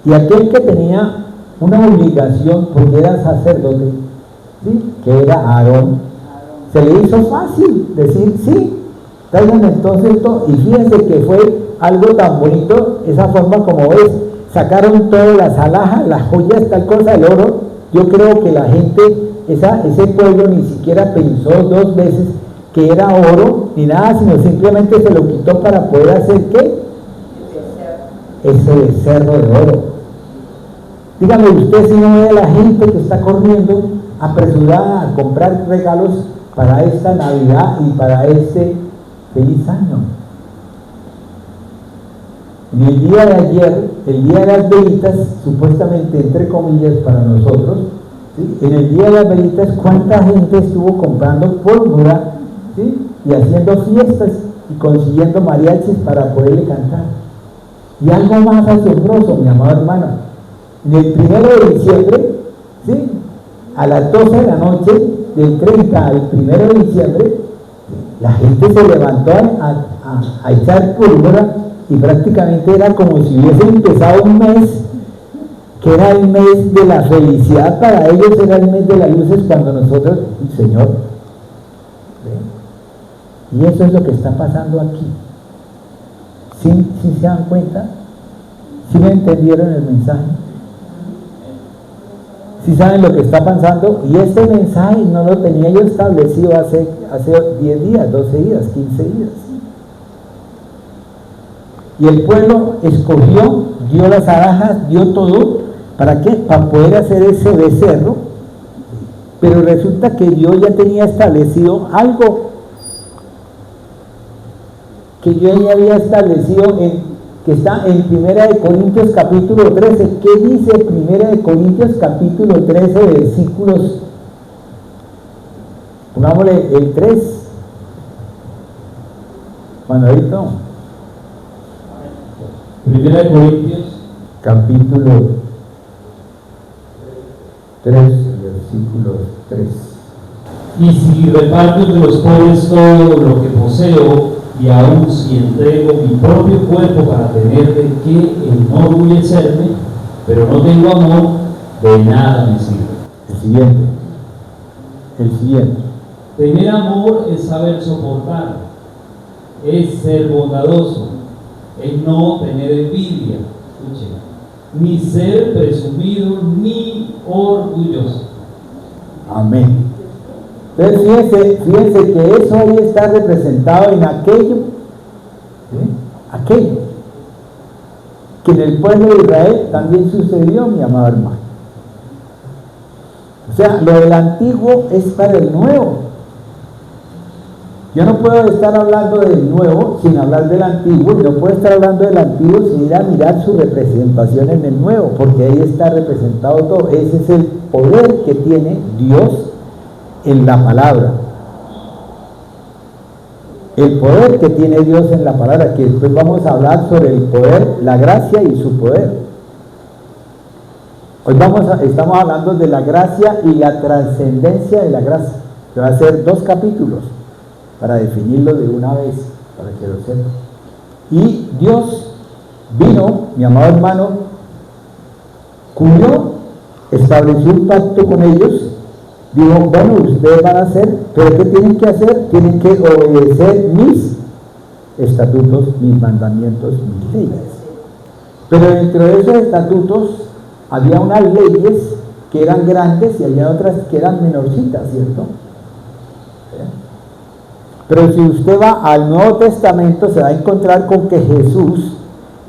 Y aquel que tenía una obligación, porque era sacerdote, ¿sí? Que era Aarón, se le hizo fácil decir, sí, traigan entonces todo. Y fíjense que fue algo tan bonito, esa forma como ves, sacaron todas las alhajas, las joyas, tal cosa, el oro. Yo creo que la gente, ese pueblo ni siquiera pensó dos veces que era oro, ni nada, sino simplemente se lo quitó para poder hacer ¿qué? Ese becerro de oro. Dígame usted si no ve a la gente que está corriendo apresurada a comprar regalos para esta Navidad y para este feliz año. En el día de ayer, el día de las velitas, supuestamente entre comillas para nosotros, ¿sí? En el día de las velitas, ¿cuánta gente estuvo comprando pólvora, ¿sí? Y haciendo fiestas y consiguiendo mariachis para poderle cantar? Y algo más asombroso, mi amado hermano, en el 1 de diciembre, ¿sí? A las 12 de la noche, del 30 al 1 de diciembre, la gente se levantó a echar pólvora y prácticamente era como si hubiese empezado un mes, que era el mes de la felicidad para ellos, era el mes de las luces, cuando nosotros, el Señor, ¿ven? Y eso es lo que está pasando aquí. ¿Sí se dan cuenta? ¿Sí me entendieron el mensaje? ¿Sí saben lo que está pasando? Y este mensaje no lo tenía yo establecido hace 10 días, 12 días, 15 días. Y el pueblo escogió, dio las alhajas, dio todo. ¿Para qué? Para poder hacer ese becerro. Pero resulta que Dios ya tenía establecido algo que yo ya había establecido que está en 1 de Corintios capítulo 13. ¿Qué dice 1 de Corintios capítulo 13, versículos? Pongámosle el 3. Manuelito. 1 de Corintios capítulo 3, versículo 3. Y si reparto entre los pobres todo lo que poseo, y aun si entrego mi propio cuerpo para tener de qué enorgullecerme, pero no tengo amor, de nada me sirve. El siguiente. Tener amor es saber soportar, es ser bondadoso, es no tener envidia, escuchen, ni ser presumido ni orgulloso. Amén. Entonces fíjense que eso ahí está representado en aquello, ¿sí? Aquello que en el pueblo de Israel también sucedió, mi amado hermano. O sea, lo del antiguo es para el nuevo. Yo no puedo estar hablando del nuevo sin hablar del antiguo, y no puedo estar hablando del antiguo sin ir a mirar su representación en el nuevo, porque ahí está representado todo. Ese es el poder que tiene Dios en la palabra. El poder que tiene Dios en la palabra, que después vamos a hablar sobre el poder, la gracia y su poder. Hoy estamos hablando de la gracia y la trascendencia de la gracia, que va a ser 2 capítulos para definirlo de una vez, para que lo sepan. Y Dios vino, mi amado hermano, cubrió, estableció un pacto con ellos. Dijo, bueno, ustedes van a hacer, pero ¿qué tienen que hacer? Tienen que obedecer mis estatutos, mis mandamientos, mis leyes. Pero dentro de esos estatutos había unas leyes que eran grandes y había otras que eran menorcitas, ¿cierto? Pero si usted va al Nuevo Testamento se va a encontrar con que Jesús,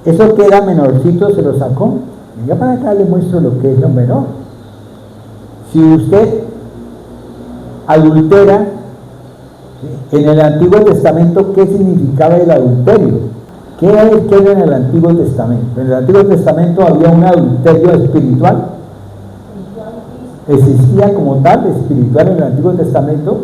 eso que era menorcito, se lo sacó. Venga para acá, le muestro lo que es lo menor. Si usted adultera, en el Antiguo Testamento, ¿qué significaba el adulterio? ¿Qué era en el Antiguo Testamento? En el Antiguo Testamento había un adulterio espiritual. ¿Existía como tal espiritual en el Antiguo Testamento?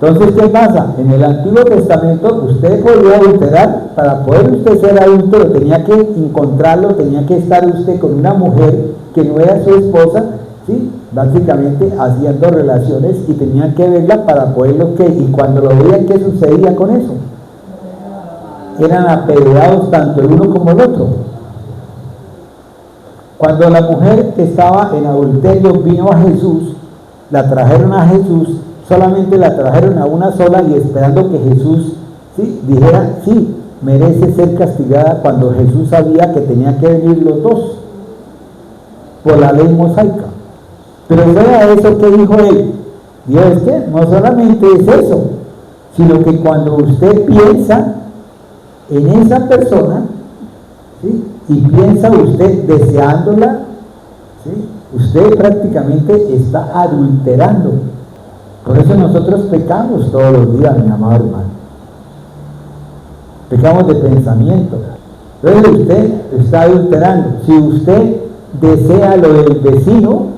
Entonces, ¿qué pasa? En el Antiguo Testamento usted podía adulterar. Para poder usted ser adúltero tenía que encontrarlo, tenía que estar usted con una mujer que no era su esposa, ¿sí? Básicamente haciendo relaciones, y tenían que verla para poderlo que, y cuando lo veían, ¿qué sucedía con eso? Eran apedreados tanto el uno como el otro. Cuando la mujer que estaba en adulterio vino a Jesús, la trajeron a Jesús, solamente la trajeron a una sola y esperando que Jesús, ¿sí?, dijera, sí, merece ser castigada, cuando Jesús sabía que tenía que venir los dos por la ley mosaica. Pero fuera eso, ¿qué dijo él? Dijo, es que no solamente es eso, sino que cuando usted piensa en esa persona, ¿sí?, y piensa usted deseándola, ¿sí?, usted prácticamente está adulterando. Por eso nosotros pecamos todos los días, mi amado hermano. Pecamos de pensamiento. Entonces usted está adulterando. Si usted desea lo del vecino,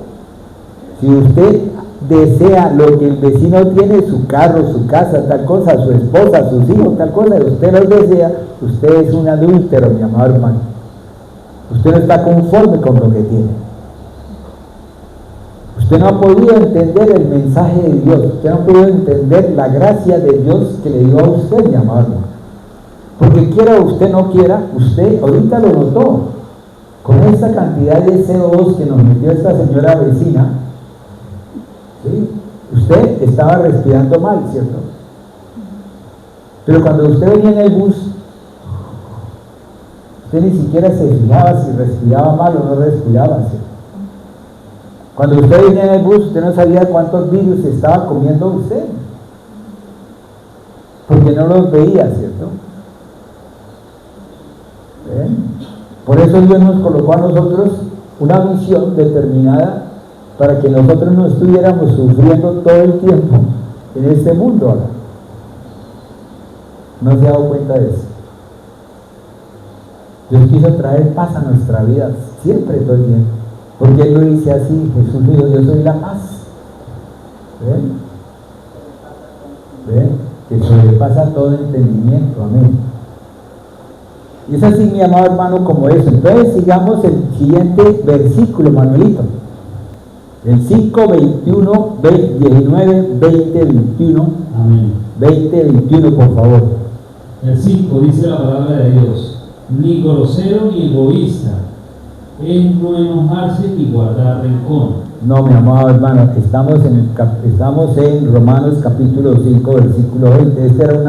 si usted desea lo que el vecino tiene, su carro, su casa, tal cosa, su esposa, sus hijos, tal cosa, y usted lo desea, usted es un adúltero, mi amado hermano. Usted no está conforme con lo que tiene. Usted no ha podido entender el mensaje de Dios. Usted no ha podido entender la gracia de Dios que le dio a usted, mi amado hermano. Porque quiera usted no quiera, usted ahorita lo notó. Con esta cantidad de CO2 que nos metió esta señora vecina, ¿sí?, usted estaba respirando mal, ¿cierto? Pero cuando usted venía en el bus, usted ni siquiera se fijaba si respiraba mal o no respiraba, ¿cierto? Cuando usted venía en el bus, usted no sabía cuántos virus estaba comiendo usted, porque no los veía, ¿cierto? ¿Ven? Por eso Dios nos colocó a nosotros una visión determinada para que nosotros no estuviéramos sufriendo todo el tiempo en este mundo ahora. ¿No se ha dado cuenta de eso? Dios quiso traer paz a nuestra vida siempre, todo el tiempo. Porque Él lo dice así, Jesús dijo, yo soy la paz. ¿Ven? ¿Ven? Que sobrepasa todo entendimiento, amén. Y es así, mi amado hermano, como eso. Entonces sigamos el siguiente versículo, Manuelito. El 5, 21, 19, 20, 21. Amén. 20, 21, por favor. El 5 dice la palabra de Dios: ni grosero ni egoísta, es no enojarse ni guardar rencor. No, mi amado hermano, estamos en Romanos capítulo 5, versículo 20. Este era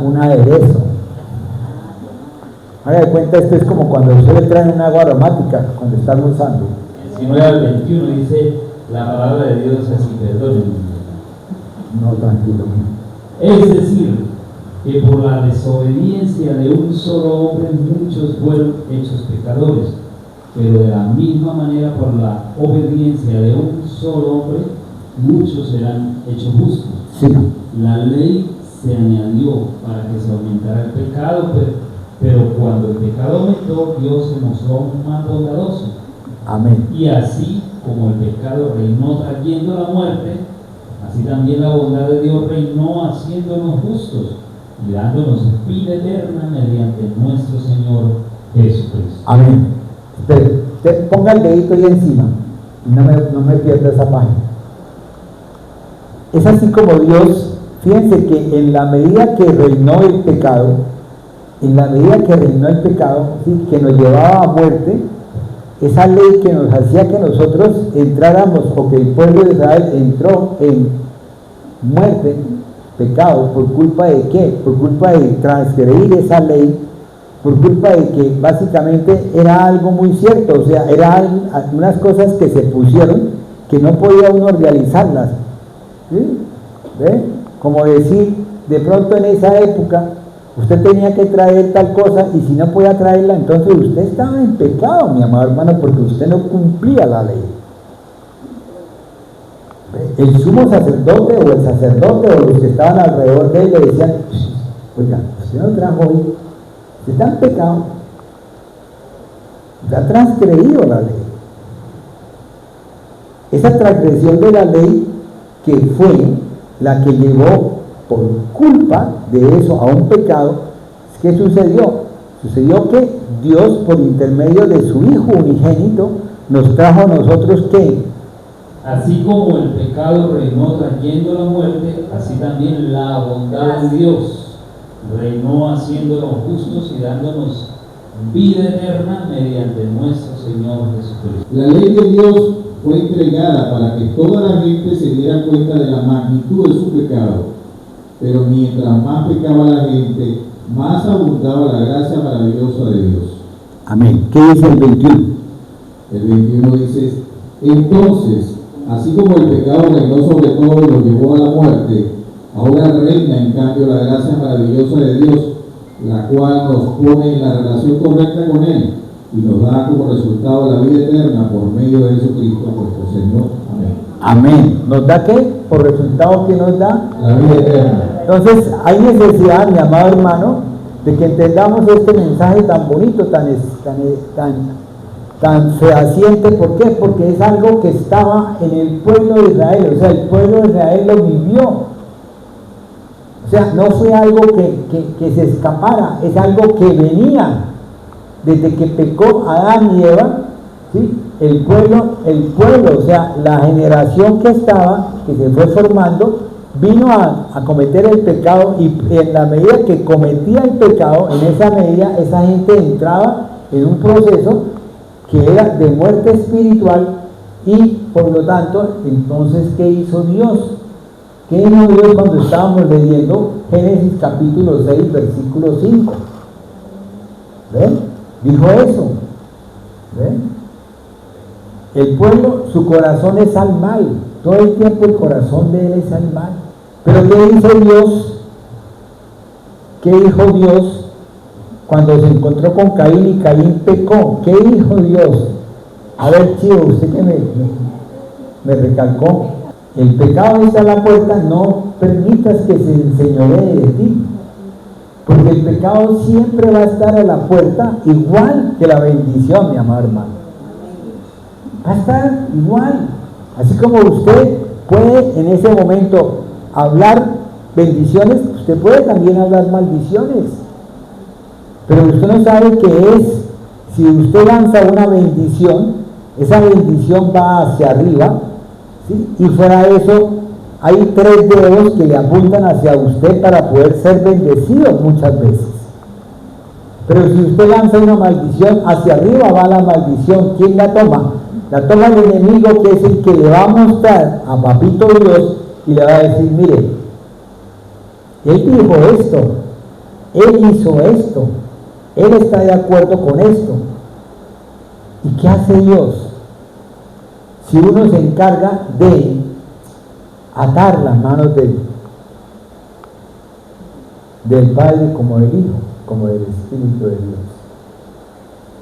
un aderezo. Haga de cuenta, esto es como cuando usted le traen una agua aromática cuando está almorzando. El 19 al 21 dice la palabra de Dios así, perdónenme. No, tranquilo. Es decir, que por la desobediencia de un solo hombre muchos fueron hechos pecadores, pero de la misma manera por la obediencia de un solo hombre muchos serán hechos justos. Sí. La ley se añadió para que se aumentara el pecado, pero cuando el pecado aumentó, Dios se mostró aún más bondadoso. Amén. Y así como el pecado reinó trayendo la muerte, así también la bondad de Dios reinó haciéndonos justos y dándonos vida eterna mediante nuestro Señor Jesucristo. Amén. Usted ponga el dedito ahí encima y no me pierda esa página. Es así como Dios, fíjense que en la medida que reinó el pecado, ¿sí?, que nos llevaba a muerte, esa ley que nos hacía que nosotros entráramos, o que el pueblo de Israel entró muerte, pecado, ¿por culpa de qué? Por culpa de transgredir esa ley, por culpa de que básicamente era algo muy cierto, o sea, eran unas cosas que se pusieron que no podía uno realizarlas, ¿sí? ¿Ve? Como decir, de pronto en esa época usted tenía que traer tal cosa y si no podía traerla, entonces usted estaba en pecado, mi amado hermano, porque usted no cumplía la ley. El sumo sacerdote o el sacerdote o los que estaban alrededor de él le decían: oiga, usted no trajo hoy, usted está en pecado, usted ha transgredido la ley. Esa transgresión de la ley que fue la que llevó por culpa de eso a un pecado, ¿qué sucedió? Sucedió que Dios, por intermedio de su Hijo unigénito, nos trajo a nosotros ¿qué? Así como el pecado reinó trayendo la muerte, así también la bondad de Dios reinó haciéndonos justos y dándonos vida eterna mediante nuestro Señor Jesucristo. La ley de Dios fue entregada para que toda la gente se diera cuenta de la magnitud de su pecado. Pero mientras más pecaba la gente, más abundaba la gracia maravillosa de Dios. Amén. ¿Qué dice el 21? El 21 dice: entonces, así como el pecado reinó sobre todo y lo llevó a la muerte, ahora reina en cambio la gracia maravillosa de Dios, la cual nos pone en la relación correcta con Él y nos da como resultado la vida eterna por medio de Jesucristo nuestro Señor. Amén. Amén. ¿Nos da qué? Por resultado que nos da la vida eterna. Entonces hay necesidad, mi amado hermano, de que entendamos este mensaje tan bonito, tan fehaciente. ¿Por qué? Porque es algo que estaba en el pueblo de Israel, o sea, el pueblo de Israel lo vivió. O sea, no fue algo que se escapara, es algo que venía desde que pecó Adán y Eva, ¿sí? El pueblo, o sea, la generación que se fue formando, vino a cometer el pecado, y en la medida que cometía el pecado, en esa medida esa gente entraba en un proceso que era de muerte espiritual, y por lo tanto, entonces, ¿qué hizo Dios? ¿Qué hizo Dios cuando estábamos leyendo Génesis capítulo 6, versículo 5? ¿Ven? Dijo eso. ¿Ven? El pueblo, su corazón es al mal, todo el tiempo el corazón de él es al mal. Pero ¿qué dice Dios? ¿Qué dijo Dios cuando se encontró con Caín y Caín pecó? ¿Qué dijo Dios? A ver, chivo, usted que me recalcó, el pecado está a la puerta, no permitas que se enseñoree de ti, porque el pecado siempre va a estar a la puerta, igual que la bendición, mi amado hermano. Va a estar igual. Así como usted puede en ese momento hablar bendiciones, usted puede también hablar maldiciones. Pero usted no sabe qué es. Si usted lanza una bendición, esa bendición va hacia arriba, ¿sí? Y fuera de eso, hay 3 dedos que le apuntan hacia usted para poder ser bendecido muchas veces. Pero si usted lanza una maldición, hacia arriba va la maldición. ¿Quién la toma? La toma el enemigo, que es el que le va a mostrar a Papito Dios y le va a decir: mire, él dijo esto, él hizo esto, él está de acuerdo con esto. ¿Y qué hace Dios? Si uno se encarga de atar las manos del Padre como del Hijo, como del Espíritu de Dios.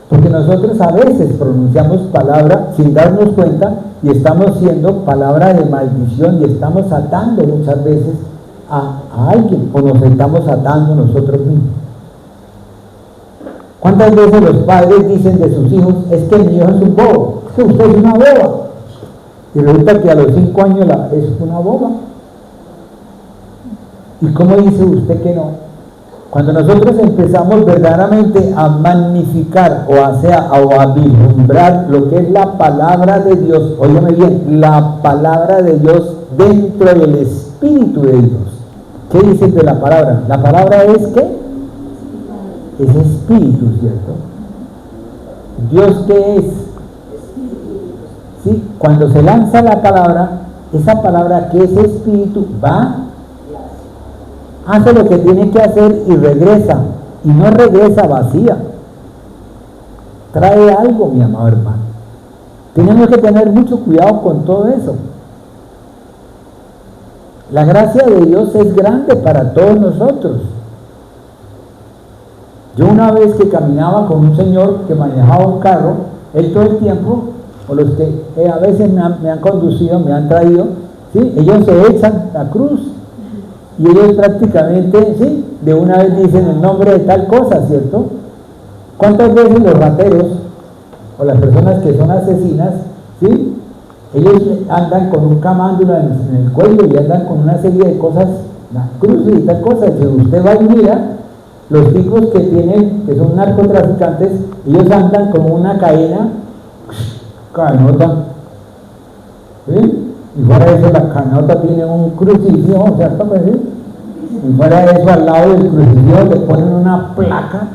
Porque nosotros a veces pronunciamos palabra sin darnos cuenta y estamos siendo palabra de maldición y estamos atando muchas veces a alguien, o nos estamos atando nosotros mismos. ¿Cuántas veces los padres dicen de sus hijos: es que mi hijo es un bobo, es que usted es una boba? Y resulta que a los 5 años es una boba. ¿Y cómo dice usted que no? Cuando nosotros empezamos verdaderamente a magnificar o a vislumbrar lo que es la palabra de Dios, óyeme bien, la palabra de Dios dentro del Espíritu de Dios. ¿Qué dice de la palabra? La palabra es ¿qué? Es Espíritu, ¿cierto? ¿Dios qué es? Sí, cuando se lanza la palabra, esa palabra que es espíritu va, hace lo que tiene que hacer y regresa, y no regresa vacía, trae algo, mi amado hermano. Tenemos que tener mucho cuidado con todo eso. La gracia de Dios es grande para todos nosotros. Yo una vez que caminaba con un señor que manejaba un carro, él todo el tiempo, o los que a veces me han conducido, me han traído, ¿sí? Ellos se echan la cruz y ellos prácticamente, ¿sí? De una vez dicen el nombre de tal cosa, ¿cierto? ¿Cuántas veces los rateros o las personas que son asesinas, ¿sí? Ellos andan con un camándula en el cuello y andan con una serie de cosas, la cruz y tal cosa? Si usted va y mira, los tipos que son narcotraficantes, ellos andan con una canota, ¿sí? Y fuera de eso la canota tiene un crucifijo, ¿cierto? ¿Sí? Y fuera de eso al lado del crucifijo le ponen una placa,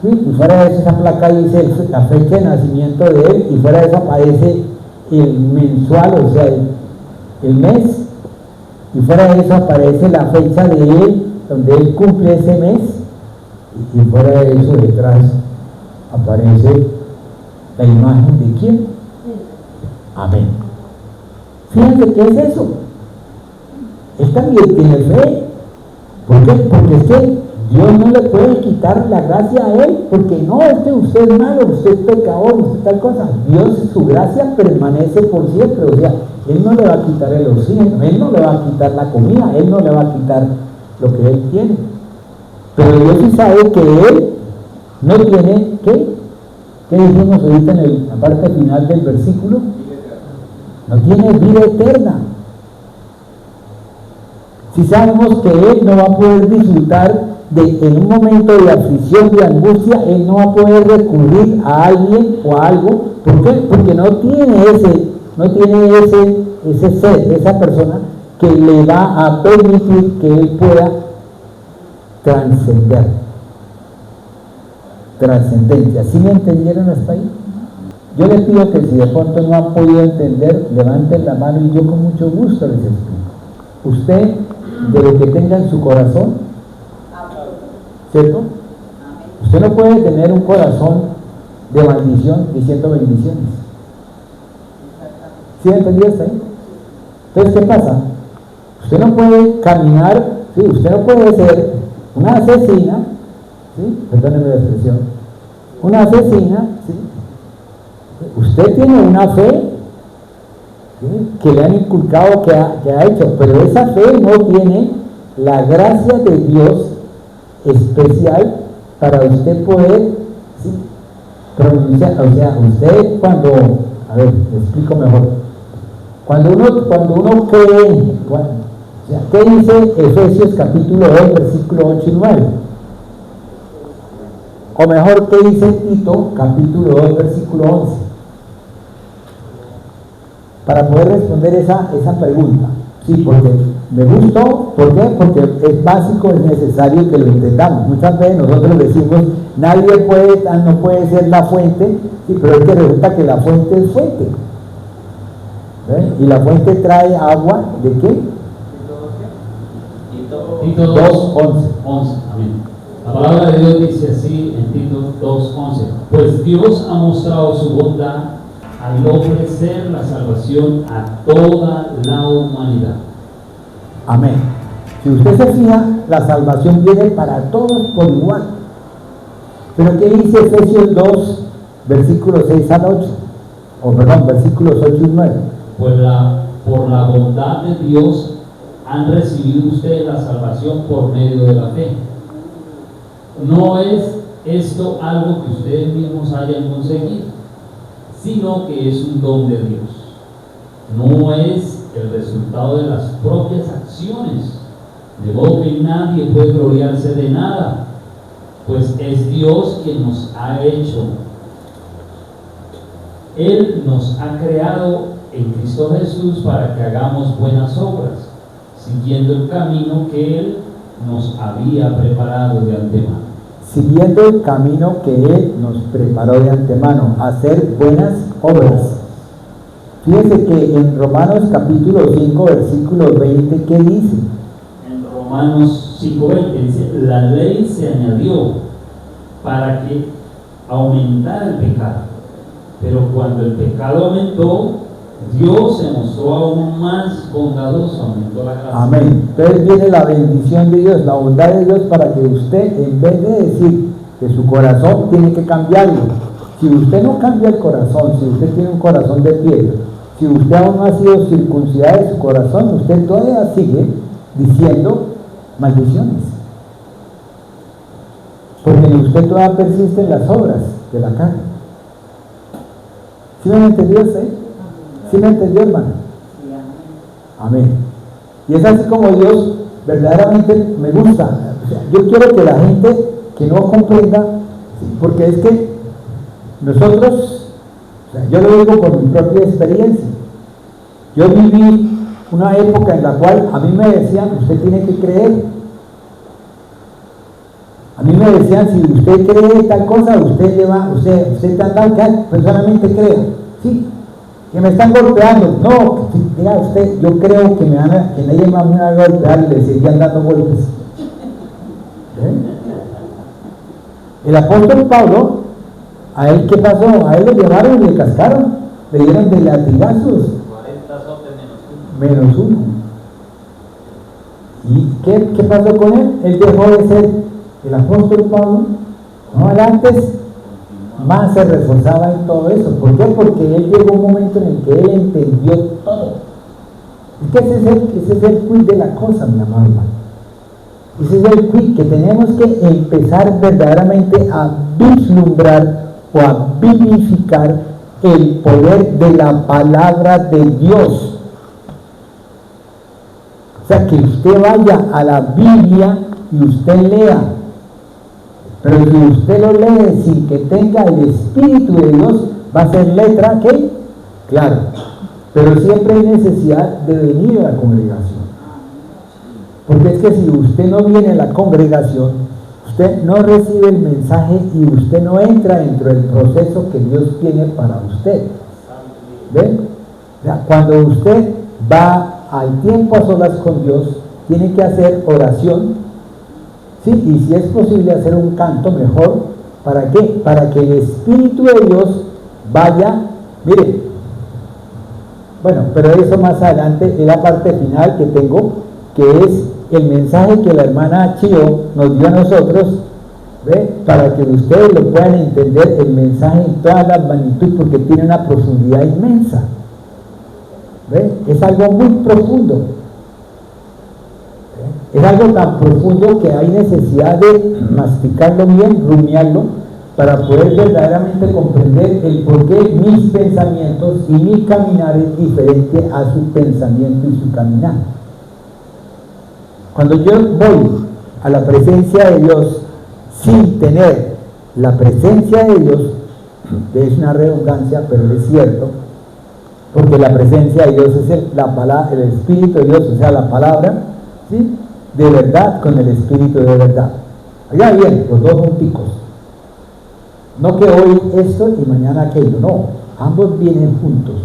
¿sí? Y fuera de eso esa placa dice la fecha de nacimiento de él, y fuera de eso aparece el mensual, o sea, el mes, y fuera de eso aparece la fecha de él, donde él cumple ese mes, y fuera de eso detrás aparece la imagen de quién. Amén. Fíjense qué es eso. Él también tiene fe. ¿Por qué? Porque es que Dios no le puede quitar la gracia a él, porque no, es que usted es malo, usted es pecador, usted tal cosa. Dios, su gracia permanece por siempre. O sea, Él no le va a quitar el oxígeno, Él no le va a quitar la comida, Él no le va a quitar lo que Él tiene. Pero Dios sí sabe que Él no tiene, ¿qué? ¿Qué dijimos ahorita en la parte final del versículo? No tiene vida eterna. Si sabemos que Él no va a poder disfrutar en un momento de aflicción, de angustia, Él no va a poder recurrir a alguien o a algo. ¿Por qué? Porque no tiene ese ser, esa persona que le va a permitir que Él pueda trascender. Trascendencia. ¿Sí me entendieron hasta ahí? Yo les pido que si de pronto no han podido entender, levanten la mano y yo con mucho gusto les explico. Usted, de lo que tenga en su corazón, ¿cierto? Usted no puede tener un corazón de maldición diciendo bendiciones. ¿Sí entendió hasta ahí? Entonces, ¿qué pasa? Usted no puede caminar, ¿sí? Usted no puede ser una asesina, ¿sí? Perdónenme la expresión, una asesina, ¿sí? Usted tiene una fe, ¿sí? Que le han inculcado, que ha hecho, pero esa fe no tiene la gracia de Dios especial para usted poder, ¿sí? Pronunciar. O sea, usted cuando, a ver, le explico mejor, cuando uno cree, o sea, ¿qué dice Efesios capítulo 2, versículo 8 y 9? O mejor, ¿qué dice Tito capítulo 2, versículo 11? Para poder responder esa pregunta. Sí, porque me gustó. ¿Por qué? Porque es básico, es necesario que lo entendamos. Muchas veces nosotros decimos, nadie no puede ser la fuente, sí, pero es que resulta que la fuente es fuente. ¿Ven? Y la fuente trae agua, ¿de qué? Tito 2:11. Amén. La palabra de Dios dice así en Tito 2:11: pues Dios ha mostrado su bondad al ofrecer la salvación a toda la humanidad. Amén. Si usted se fija, la salvación viene para todos por igual. Pero ¿qué dice Efesios 2, versículos 6 al 8? O perdón, versículos 8 y 9. Pues por la bondad de Dios han recibido ustedes la salvación por medio de la fe. No es esto algo que ustedes mismos hayan conseguido, sino que es un don de Dios. No es el resultado de las propias acciones, de modo que nadie puede gloriarse de nada, pues es Dios quien nos ha hecho. Él nos ha creado en Cristo Jesús para que hagamos buenas obras, siguiendo el camino que Él nos había preparado de antemano. Siguiendo el camino que Él nos preparó de antemano, hacer buenas obras. Fíjense que en Romanos capítulo 5, versículo 20, ¿qué dice? En Romanos 5:20 dice, la ley se añadió para que aumentara el pecado. Pero cuando el pecado aumentó, Dios se mostró aún más bondadoso, aumentó la gracia. Amén. Entonces viene la bendición de Dios, la bondad de Dios para que usted, en vez de decir que su corazón tiene que cambiarlo, si usted no cambia el corazón, si usted tiene un corazón de piedra, si usted aún no ha sido circuncidado de su corazón, usted todavía sigue diciendo maldiciones. Porque usted todavía persiste en las obras de la carne. ¿Sí me entendió usted? ¿Sí me entendió, hermano? Amén. Y es así como Dios verdaderamente me gusta. O sea, yo quiero que la gente que no comprenda, porque es que nosotros, o sea, yo lo digo por mi propia experiencia. Yo viví una época en la cual a mí me decían, usted tiene que creer. A mí me decían, si usted cree tal cosa, usted tal, que personalmente creo. Sí, que me están golpeando. No, diga usted, yo creo que nadie más me va a golpear y le seguían dando golpes. El apóstol Pablo, ¿a él qué pasó? A él le llevaron y le cascaron, le dieron de latigazos. 40 azotes menos uno. ¿Y qué pasó con él? Él dejó de ser el apóstol Pablo. No, él antes más se reforzaba en todo eso. ¿Por qué? Porque él llegó un momento en el que él entendió todo. Es que ese es el quid de la cosa, mi amado hermano. Ese es el quid, que tenemos que empezar verdaderamente a vislumbrar o a vivificar el poder de la palabra de Dios. O sea, que usted vaya a la Biblia y usted lea. Pero si usted lo lee sin que tenga el Espíritu de Dios, va a ser letra, ¿qué? Claro. Pero siempre hay necesidad de venir a la congregación. Porque es que si usted no viene a la congregación, usted no recibe el mensaje y usted no entra dentro del proceso que Dios tiene para usted. ¿Ven? O sea, cuando usted va al tiempo a solas con Dios, tiene que hacer oración, ¿sí? Y si es posible hacer un canto, mejor. ¿Para qué? Para que el Espíritu de Dios vaya, mire, bueno, pero eso más adelante es la parte final que tengo, que es el mensaje que la hermana Chio nos dio a nosotros, ¿ve? Para que ustedes lo puedan entender, el mensaje en toda la magnitud, porque tiene una profundidad inmensa. ¿Ve? Es algo muy profundo. ¿Ve? Es algo tan profundo que hay necesidad de masticarlo bien, rumiarlo, para poder verdaderamente comprender el por qué mis pensamientos y mi caminar es diferente a su pensamiento y su caminar. Cuando yo voy a la presencia de Dios sin tener la presencia de Dios, que es una redundancia, pero es cierto, porque la presencia de Dios es el Espíritu de Dios, o sea, la palabra, ¿sí? De verdad con el Espíritu de verdad. Allá bien, los dos junticos. No que hoy esto y mañana aquello, no, ambos vienen juntos.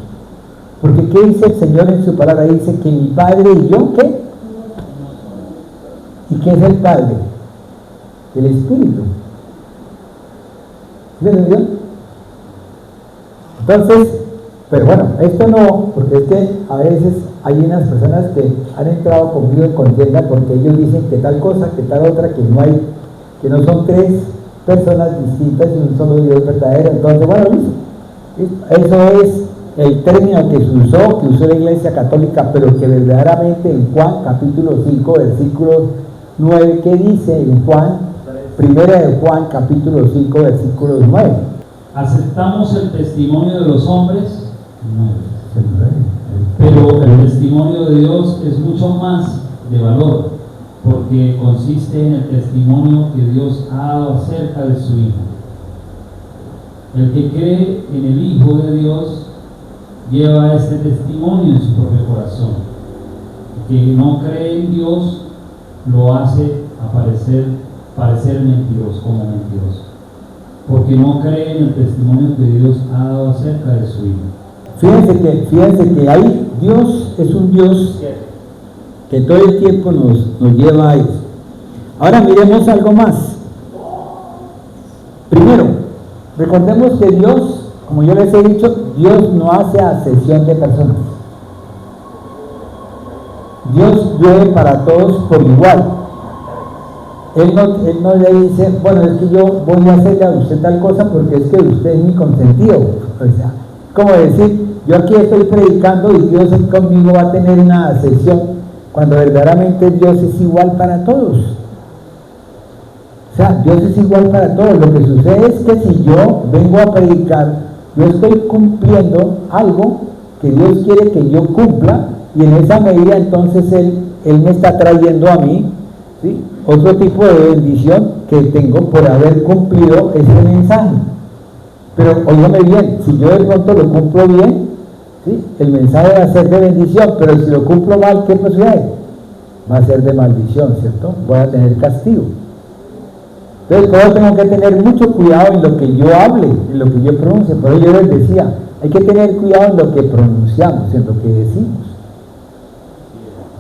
Porque ¿qué dice el Señor en su palabra? Dice que mi Padre y yo, ¿qué? ¿Y qué es el Padre? El Espíritu. ¿Sí me entendió? Entonces, pero bueno, esto no, porque es que a veces hay unas personas que han entrado conmigo en contienda porque ellos dicen que tal cosa, que tal otra, que no hay, que no son tres personas distintas y un solo Dios verdadero. Entonces, bueno, eso es el término que usó la Iglesia Católica, pero que verdaderamente en Juan capítulo 5, versículo 9, ¿qué dice en Juan? Primera de Juan capítulo 5, versículo 9. ¿Aceptamos el testimonio de los hombres? No. Pero el testimonio de Dios es mucho más de valor, porque consiste en el testimonio que Dios ha dado acerca de su Hijo. El que cree en el Hijo de Dios lleva este testimonio en su propio corazón. El que no cree en Dios lo hace parecer mentiroso, como mentiroso, porque no cree en el testimonio que Dios ha dado acerca de su Hijo. Fíjense que ahí Dios es un Dios que todo el tiempo nos lleva a eso. Ahora miremos algo más. Primero, recordemos que Dios, como yo les he dicho, Dios no hace acepción de personas. Dios llueve para todos por igual. Él no le dice, bueno, es que yo voy a hacerle a usted tal cosa porque es que usted es mi consentido. O sea, como decir, yo aquí estoy predicando y Dios conmigo va a tener una acepción, cuando verdaderamente Dios es igual para todos. O sea, Dios es igual para todos. Lo que sucede es que si yo vengo a predicar, yo estoy cumpliendo algo que Dios quiere que yo cumpla, y en esa medida entonces Él me está trayendo a mí, ¿sí?, otro tipo de bendición que tengo por haber cumplido ese mensaje. Pero óigame bien, si yo de pronto lo cumplo bien, ¿sí?, el mensaje va a ser de bendición, pero si lo cumplo mal, ¿qué procede? Va a ser de maldición, ¿cierto? Voy a tener castigo. Entonces, por eso tengo que tener mucho cuidado en lo que yo hable, en lo que yo pronuncie. Por eso yo les decía, hay que tener cuidado en lo que pronunciamos, en lo que decimos,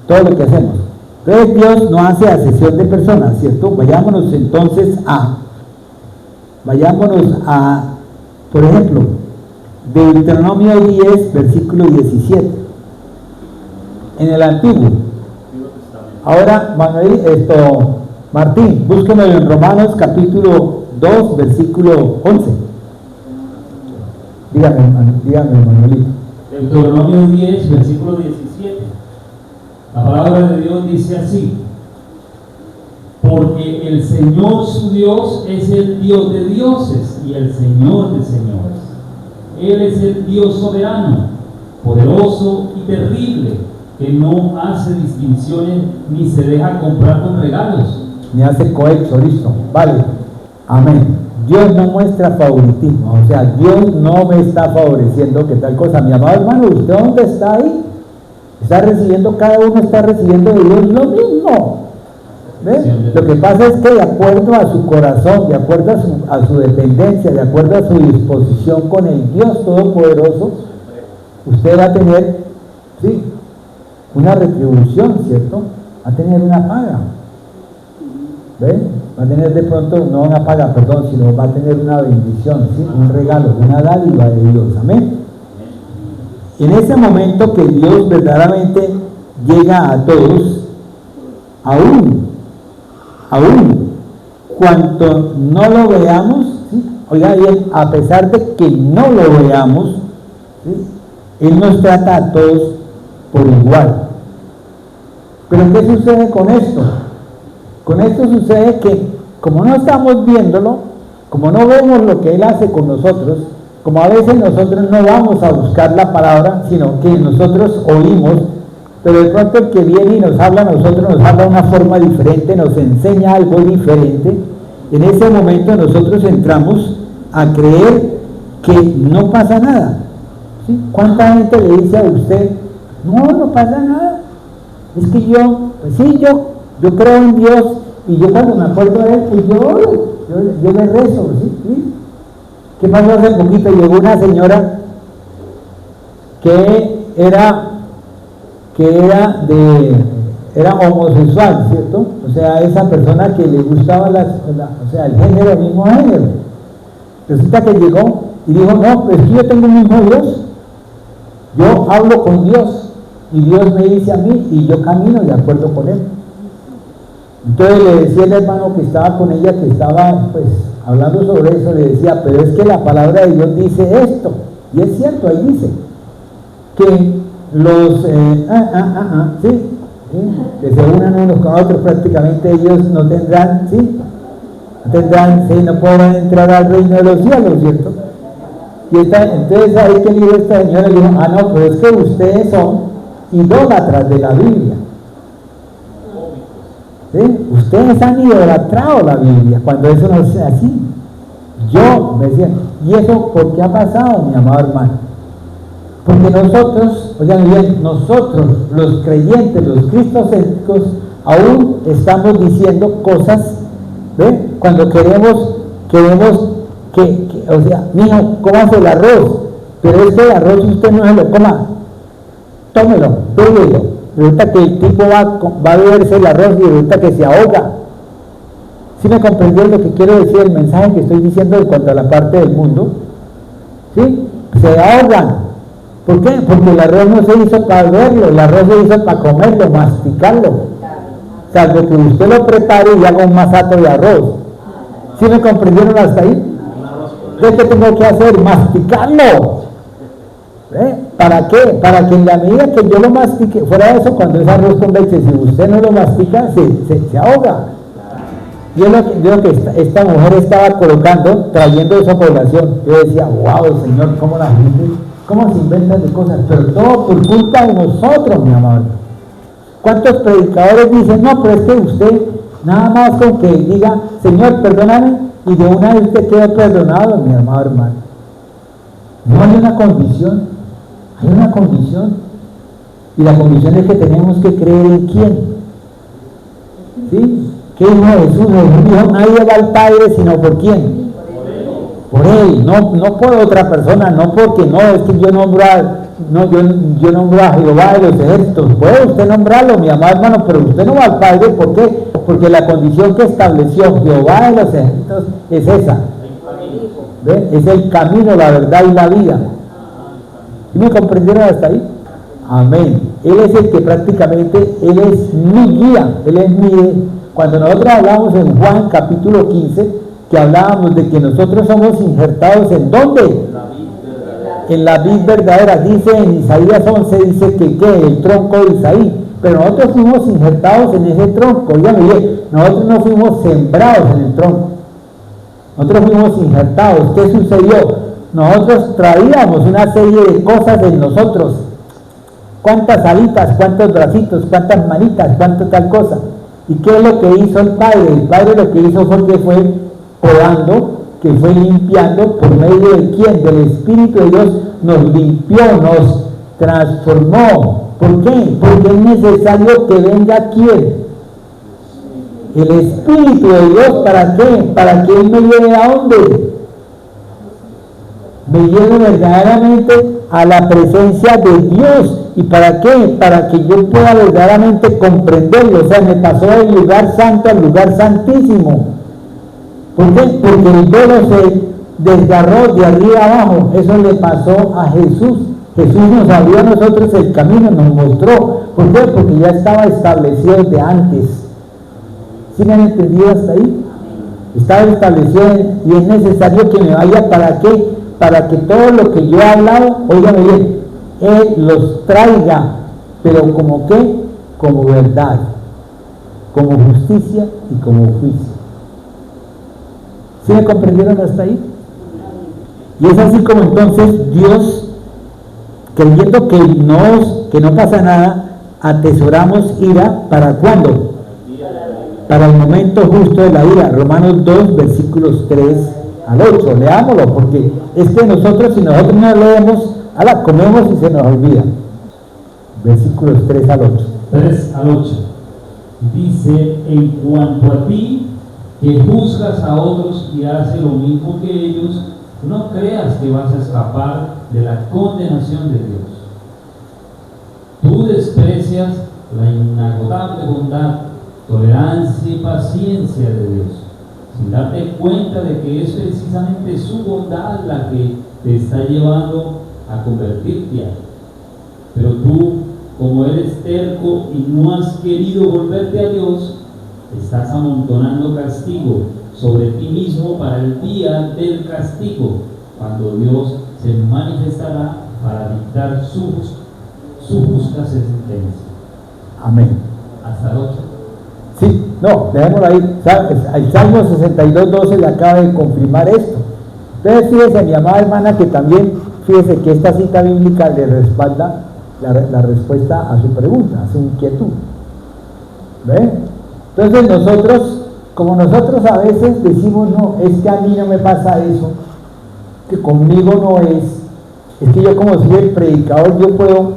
todo lo que hacemos. Entonces Dios no hace acepción de personas, ¿cierto? Vayámonos entonces por ejemplo, Deuteronomio 10, versículo 17, en el Antiguo. Ahora, Martín, búsquenlo en Romanos capítulo 2, versículo 11. Dígame, Manuelito. Deuteronomio 10, versículo 17. La palabra de Dios dice así: porque el Señor su Dios es el Dios de dioses y el Señor de señores. Él es el Dios soberano, poderoso y terrible, que no hace distinciones ni se deja comprar con regalos. Ni hace cohecho, listo. Vale. Amén. Dios no muestra favoritismo, o sea, Dios no me está favoreciendo que tal cosa. Mi amado hermano, ¿usted dónde está ahí? Está recibiendo, cada uno está recibiendo de Dios lo mismo. ¿Ves? Lo que pasa es que de acuerdo a su corazón, de acuerdo a su dependencia, de acuerdo a su disposición con el Dios Todopoderoso, usted va a tener, sí, una retribución, ¿cierto? Va a tener una paga. ¿Ves? Va a tener de pronto, no una paga, perdón, sino va a tener una bendición, ¿sí?, un regalo, una dádiva de Dios. Amén. En ese momento que Dios verdaderamente llega a todos, aún cuanto no lo veamos, ¿sí?, oiga bien, a pesar de que no lo veamos, ¿sí?, Él nos trata a todos por igual. Pero ¿qué sucede con esto? Con esto sucede que, como no estamos viéndolo, como no vemos lo que Él hace con nosotros, como a veces nosotros no vamos a buscar la palabra, sino que nosotros oímos, pero de pronto el que viene y nos habla a nosotros, nos habla de una forma diferente, nos enseña algo diferente, en ese momento nosotros entramos a creer que no pasa nada. ¿Sí? ¿Cuánta gente le dice a usted, no pasa nada? Es que yo creo en Dios, y yo cuando me acuerdo de Él, pues yo le rezo, ¿sí? ¿Qué pasó hace poquito? Llegó una señora que era homosexual, ¿cierto? O sea, esa persona que le gustaba el género, el mismo género. Resulta que llegó y dijo, no, pues yo tengo el mismo Dios, yo hablo con Dios y Dios me dice a mí y yo camino de acuerdo con Él. Entonces le decía el hermano que estaba con ella, que estaba pues hablando sobre eso, le decía, pero es que la palabra de Dios dice esto, y es cierto, ahí dice que los ¿sí? Que se unan unos con otros, prácticamente ellos no tendrán, no podrán entrar al reino de los cielos, ¿cierto? Y entonces ahí que dijo esta señora, le dijo, no, pero es que ustedes son idólatras de la Biblia. ¿Sí? Ustedes han idolatrado la Biblia, cuando eso no es así. Yo me decía, ¿y eso por qué ha pasado, mi amado hermano? Porque nosotros, oigan bien, nosotros, los creyentes, los cristocéntricos, aún estamos diciendo cosas, ¿ven? Cuando queremos que, o sea, mijo, ¿cómo hace el arroz? pero es que el arroz usted no se lo coma, tómelo, pídelo. Resulta que el tipo va a beberse el arroz y resulta que se ahoga. ¿Sí me comprendió lo que quiero decir, el mensaje que estoy diciendo en cuanto a la parte del mundo? ¿Sí? Se ahogan. ¿Por qué? Porque el arroz no se hizo para beberlo, el arroz se hizo para comerlo, masticarlo. Salvo que usted lo prepare y haga un masato de arroz. ¿Sí me comprendieron hasta ahí? ¿Qué tengo que hacer? Masticarlo. ¿Para qué? Para que en la medida que yo lo mastique, fuera de eso, cuando es arroz con leche, si usted no lo mastica, se ahoga. Yo lo que esta mujer estaba colocando, trayendo esa población, yo decía, wow, Señor, cómo la gente, cómo se inventan de cosas, pero todo por culpa de nosotros, mi amado. ¿Cuántos predicadores dicen, no, pero es que usted, nada más con que diga, Señor, perdóname, y de una vez usted quedó perdonado, mi amado hermano? No hay una condición, hay una condición, y la condición es que tenemos que creer en quién. ¿Sí? ¿Qué dijo Jesús? Jesús dijo, nadie va al Padre sino por quién. Por él, no por otra persona, no porque no, es que yo nombro a Jehová de los ejércitos. Puede usted nombrarlo, mi amado hermano, pero usted no va al Padre. ¿Por qué? Porque la condición que estableció Jehová de los ejércitos es esa. ¿Ve? Es el camino, la verdad y la vida. ¿Sí me comprendieron hasta ahí? Amén. Él es el que prácticamente, Él es mi guía, Él es mi... Cuando nosotros hablamos en Juan capítulo 15, que hablábamos de que nosotros somos injertados ¿en dónde? En la vid verdadera. Dice en Isaías 11, dice que el tronco de Isaí, pero nosotros fuimos injertados en ese tronco. Dígame bien, nosotros no fuimos sembrados en el tronco, nosotros fuimos injertados. ¿Qué sucedió? Nosotros traíamos una serie de cosas en nosotros. ¿Cuántas alitas, cuántos bracitos, cuántas manitas, cuánto tal cosa? ¿Y qué es lo que hizo el Padre? El Padre lo que hizo fue que fue podando, que fue limpiando, por medio de quién, del Espíritu de Dios, nos limpió, nos transformó. ¿Por qué? Porque es necesario que venga quién, el Espíritu de Dios. ¿Para qué? Para que Él me lleve a dónde, me lleve verdaderamente a la presencia de Dios. ¿Y para qué? Para que yo pueda verdaderamente comprenderlo. O sea, me pasó del lugar santo al lugar santísimo. ¿Por qué? Porque el velo se desgarró de arriba abajo. Eso le pasó a Jesús. Jesús nos abrió a nosotros el camino, nos mostró. ¿Por qué? Porque ya estaba establecido desde antes. ¿Sí me han entendido hasta ahí? Estaba establecido y es necesario que me vaya. ¿Para qué? Para que todo lo que yo he hablado, óigame bien, Él los traiga, pero como qué, como verdad, como justicia y como juicio. ¿Sí me comprendieron hasta ahí? Y es así como entonces Dios, creyendo que no pasa nada, atesoramos ira. ¿Para cuándo? Para el momento justo de la ira. Romanos 2, versículos 3 al 8. Leámoslo, porque es que nosotros, si nosotros no leemos, comemos y se nos olvida. Versículos 3 al 8. 3 al 8. Dice, en cuanto a ti, que juzgas a otros y haces lo mismo que ellos, no creas que vas a escapar de la condenación de Dios. Tú desprecias la inagotable bondad, tolerancia y paciencia de Dios, sin darte cuenta de que es precisamente su bondad la que te está llevando a convertirte a Él. Pero tú, como eres terco y no has querido volverte a Dios, estás amontonando castigo sobre ti mismo para el día del castigo, cuando Dios se manifestará para dictar su justa sentencia. Amén. Hasta el 8. Sí, no, dejémoslo ahí. El Salmo 62:12 le acaba de confirmar esto. Entonces fíjese, mi amada hermana, que también, fíjese que esta cita bíblica le respalda la respuesta a su pregunta, a su inquietud. ¿Ven? Entonces nosotros, como nosotros a veces decimos, no, es que a mí no me pasa eso, que conmigo no es que yo como soy el predicador, yo puedo,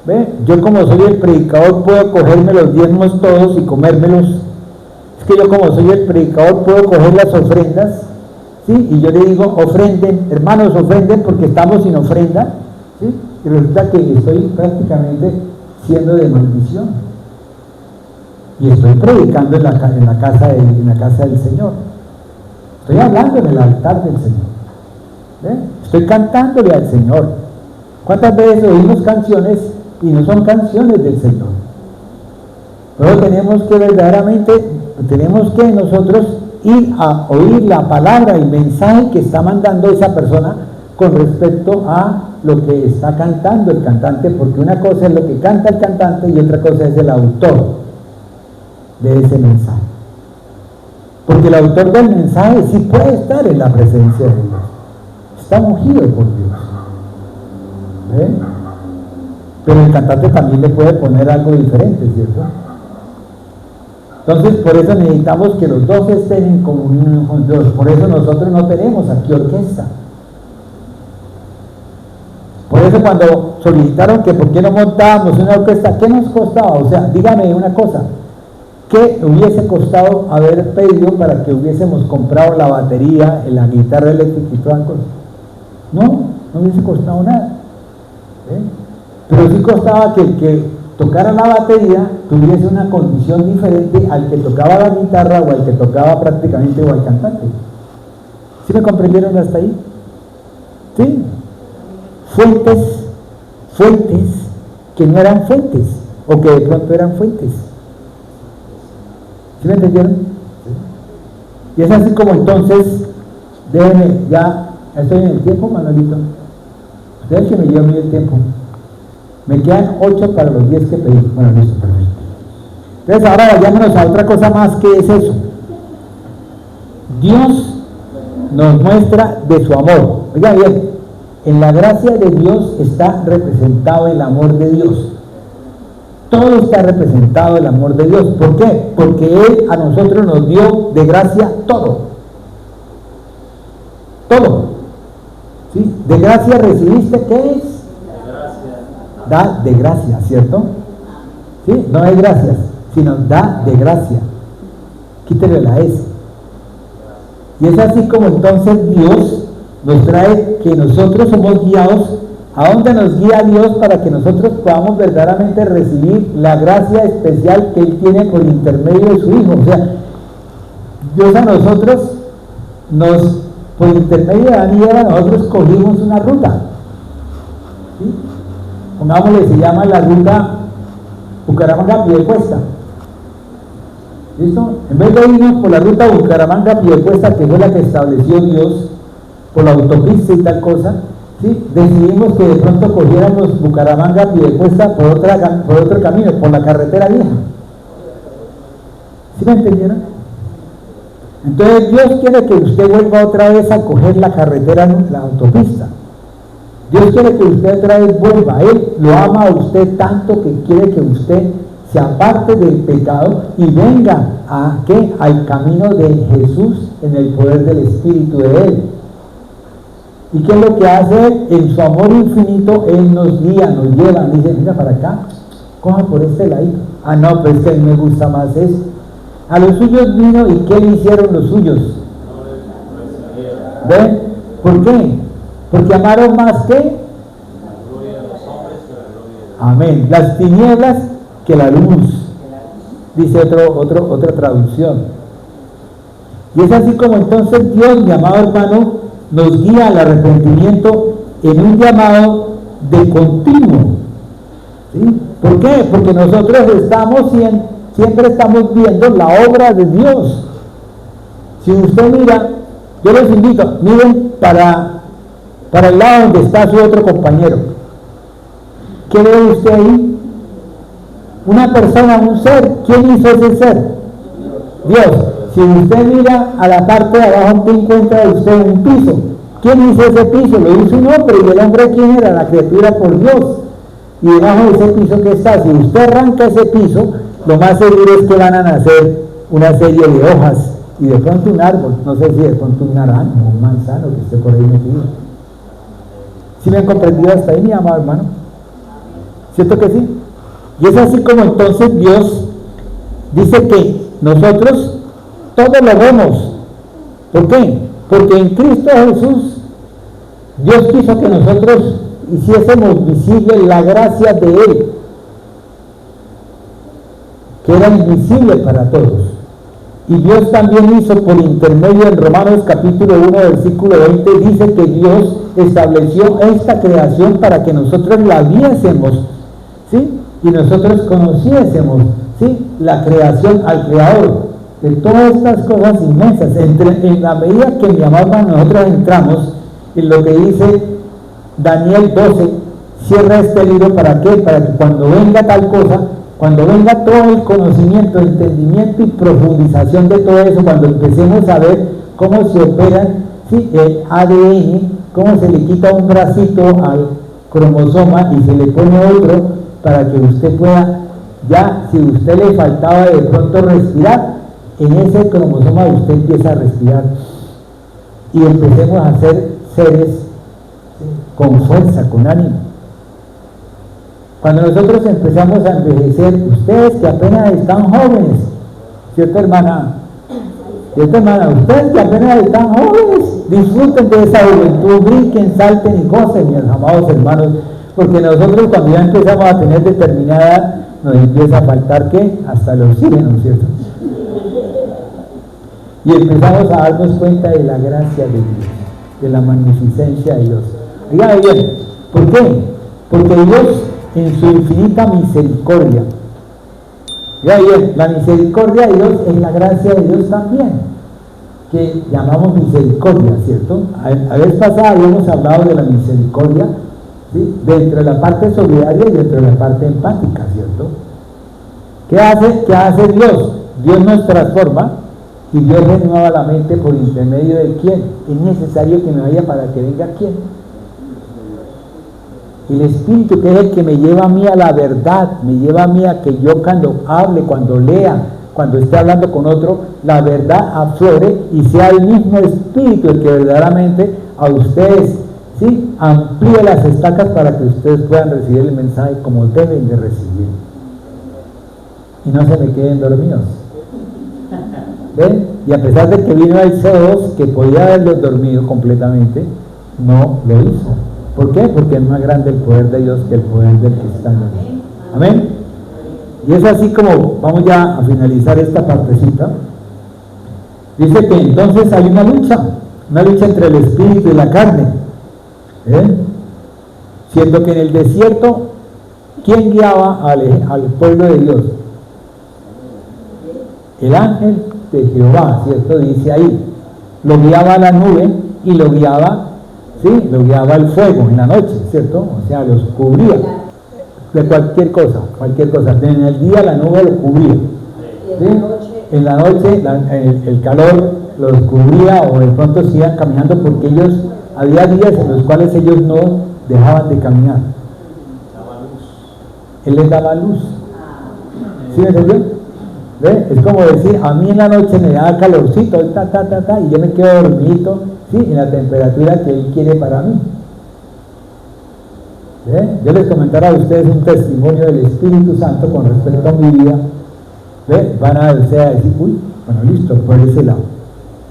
¿ve? Yo como soy el predicador puedo cogerme los diezmos todos y comérmelos. Es que yo como soy el predicador puedo coger las ofrendas, ¿sí? Y yo le digo, ofrenden, hermanos, ofrenden porque estamos sin ofrenda, ¿sí? Y resulta que estoy prácticamente siendo de maldición. Y estoy predicando en la casa del Señor. Estoy hablando en el altar del Señor. ¿Ve? Estoy cantándole al Señor. ¿Cuántas veces oímos canciones y no son canciones del Señor? Pero tenemos que verdaderamente, tenemos que nosotros ir a oír la palabra, el mensaje que está mandando esa persona con respecto a lo que está cantando el cantante, porque una cosa es lo que canta el cantante y otra cosa es el autor de ese mensaje. Porque el autor del mensaje sí puede estar en la presencia de Dios, está ungido por Dios, ¿eh? Pero el cantante también le puede poner algo diferente, ¿cierto? Entonces, por eso necesitamos que los dos estén en comunión con Dios. Por eso nosotros no tenemos aquí orquesta. Por eso cuando solicitaron que por qué no montábamos una orquesta, ¿qué nos costaba? O sea, dígame una cosa, ¿qué hubiese costado haber pedido para que hubiésemos comprado la batería, la guitarra eléctrica y todas las cosas? No hubiese costado nada, ¿eh? Pero sí costaba que el que tocara la batería tuviese una condición diferente al que tocaba la guitarra o al que tocaba prácticamente o al cantante. ¿Sí me comprendieron hasta ahí? ¿Sí? Fuentes que no eran fuentes o que de pronto eran fuentes. ¿Sí me entendieron? Y es así como entonces, déjenme, ya estoy en el tiempo, Manolito. Ustedes que me llevan el tiempo. Me quedan 8 para los 10 que pedí. Bueno, listo, perfecto. Entonces ahora vayámonos a otra cosa más que es eso. Dios nos muestra de su amor. Oiga bien, en la gracia de Dios está representado el amor de Dios. Todo está representado el amor de Dios. ¿Por qué? Porque Él a nosotros nos dio de gracia todo. Todo. ¿Sí? De gracia recibiste, ¿qué es? Da de gracia, ¿cierto? ¿Sí? No es gracias, sino da de gracia. Quítele la S. Y es así como entonces Dios nos trae que nosotros somos guiados. ¿A dónde nos guía Dios para que nosotros podamos verdaderamente recibir la gracia especial que Él tiene por intermedio de su Hijo? O sea, Dios a nosotros por intermedio de Adán y Eva, nosotros cogimos una ruta. ¿Sí? Pongámosle, se llama la ruta Bucaramanga-Piedecuesta. ¿Listo? En vez de irnos por la ruta Bucaramanga-Piedecuesta, que fue la que estableció Dios, por la autopista y tal cosa, ¿sí? Decidimos que de pronto cogiéramos Bucaramanga-Piedecuesta por otro camino, por la carretera vieja. ¿Sí me entendieron? Entonces Dios quiere que usted vuelva otra vez a coger la carretera, la autopista. Dios quiere que usted otra vez vuelva. Él lo ama a usted tanto que quiere que usted se aparte del pecado y venga al camino de Jesús en el poder del Espíritu de Él. ¿Y qué es lo que hace Él? En su amor infinito, Él nos guía, nos lleva, nos dice, mira para acá, coja por este ladito. Ah, no, pero es que a mí me gusta más eso. A los suyos vino, ¿y qué le hicieron los suyos? ¿Ven? ¿Por qué? Porque amaron más que amén, las tinieblas que la luz, dice otra traducción. Y es así como entonces Dios, mi amado hermano, nos guía al arrepentimiento en un llamado de continuo. ¿Sí? ¿Por qué? Porque nosotros siempre estamos viendo la obra de Dios. Si usted mira, yo les invito, miren para el lado donde está su otro compañero. ¿Qué ve usted ahí? Una persona, un ser. ¿Quién hizo ese ser? Dios. Si usted mira a la parte de abajo, ¿qué encuentra usted? Un piso. ¿Quién hizo ese piso? Lo hizo un hombre. ¿Y el hombre quién era? La criatura por Dios. Y debajo de ese piso que está, si usted arranca ese piso, lo más seguro es que van a nacer una serie de hojas y de pronto un árbol. No sé si de pronto un naranjo o un manzano que esté por ahí metido. ¿Sí me han comprendido hasta ahí, mi amado hermano? ¿Cierto que sí? Y es así como entonces Dios dice que nosotros todo lo vemos. ¿Por qué? Porque en Cristo Jesús, Dios quiso que nosotros hiciésemos visible la gracia de Él, que era invisible para todos. Y Dios también hizo por intermedio en Romanos capítulo 1, versículo 20, dice que Dios estableció esta creación para que nosotros la viésemos, ¿sí? Y nosotros conociésemos, ¿sí?, la creación al Creador de todas estas cosas inmensas. En la medida que mi amado, nosotros entramos en lo que dice Daniel 12, cierra este libro, ¿para qué? Para que cuando venga tal cosa, cuando venga todo el conocimiento, entendimiento y profundización de todo eso, cuando empecemos a ver cómo se operan, ¿sí?, el ADN, cómo se le quita un bracito al cromosoma y se le pone otro para que usted pueda, ya si usted le faltaba de pronto respirar, en ese cromosoma usted empieza a respirar y empecemos a ser seres, ¿sí?, con fuerza, con ánimo. Cuando nosotros empezamos a envejecer, ustedes que apenas están jóvenes, ¿cierto, hermana? ¿Cierto, hermana? Ustedes que apenas están jóvenes, disfruten de esa juventud, brinquen, salten y gocen, mis amados hermanos, porque nosotros cuando ya empezamos a tener determinada edad, nos empieza a faltar, ¿qué? Hasta el oxígeno, ¿cierto? Y empezamos a darnos cuenta de la gracia de Dios, de la magnificencia de Dios. Dígame bien, ¿por qué? Porque Dios, en su infinita misericordia, dígame bien, la misericordia de Dios es la gracia de Dios también, que llamamos misericordia, ¿cierto? La vez pasada habíamos hablado de la misericordia, ¿sí?, dentro de la parte solidaria y dentro de la parte empática, ¿cierto? ¿Qué hace Dios? Dios nos transforma y Dios renueva la mente por intermedio de ¿quién? Es necesario que me vaya para que venga ¿quién? El Espíritu, que es el que me lleva a mí a la verdad, me lleva a mí a que yo cuando hable, cuando lea, cuando esté hablando con otro, la verdad aflore y sea el mismo Espíritu el que verdaderamente a ustedes, ¿sí?, amplíe las estacas para que ustedes puedan recibir el mensaje como deben de recibir y no se me queden dormidos. ¿Ven? Y a pesar de que vino el CO2 que podía haberlos dormido completamente, no lo hizo. ¿Por qué? Porque es más grande el poder de Dios que el poder del que está en él. Amén. Y es así como vamos ya a finalizar esta partecita. Dice que entonces hay una lucha entre el espíritu y la carne, siendo que en el desierto, ¿quién guiaba al pueblo de Dios? El ángel de Jehová, ¿cierto? Dice ahí, lo guiaba la nube y lo guiaba, ¿sí?, lo guiaba el fuego en la noche, ¿cierto? O sea, los cubría de cualquier cosa. En el día la nube los cubría, ¿sí? En la noche el calor los cubría, o de pronto se iban caminando porque ellos, había días en los cuales ellos no dejaban de caminar. Él les daba luz. ¿Sí me entendió? ¿Ve? Es como decir, a mí en la noche me da calorcito, y yo me quedo dormido, ¿sí?, en la temperatura que Él quiere para mí. ¿Ve? Yo les comentaré a ustedes un testimonio del Espíritu Santo con respecto a mi vida. ¿Ve? Van a decir, uy, bueno, listo, por ese lado.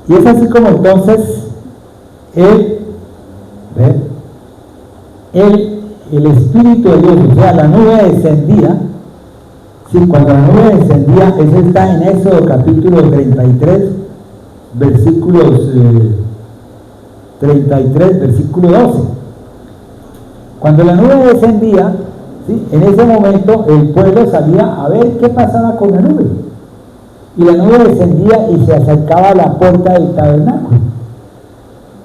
Y es así como entonces el Espíritu de Dios, o sea, la nube descendía. Sí, cuando la nube descendía, eso está en Éxodo capítulo 33, versículos 33, versículo 12. Cuando la nube descendía, ¿sí?, en ese momento el pueblo salía a ver qué pasaba con la nube. Y la nube descendía y se acercaba a la puerta del tabernáculo.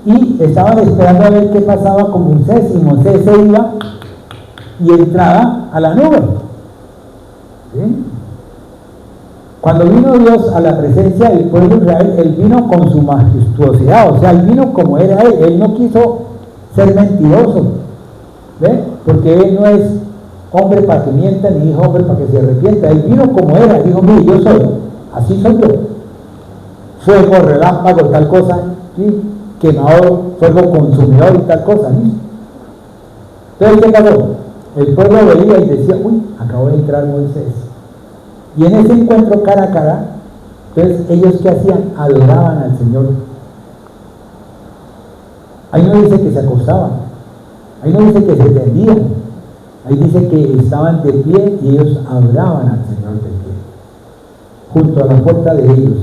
Y estaban esperando a ver qué pasaba con Moisés, y Moisés se iba y entraba a la nube. ¿Sí? Cuando vino Dios a la presencia del pueblo de Israel, Él vino con su majestuosidad, o sea, Él vino como era Él no quiso ser mentiroso, ¿ve? Porque Él no es hombre para que mienta, ni hijo hombre para que se arrepienta. Él vino como era, dijo, mire, yo soy, así soy yo, fuego, relámpago, tal cosa, ¿sí?, quemador, fuego consumidor y tal cosa, ¿sí? Entonces, ¿qué pasó? El pueblo veía y decía, uy, acabó de entrar Moisés. Y en ese encuentro cara a cara, entonces ellos ¿qué hacían? Adoraban al Señor. Ahí no dice que se acostaban, ahí no dice que se tendían, ahí dice que estaban de pie y ellos adoraban al Señor de pie, junto a la puerta de ellos.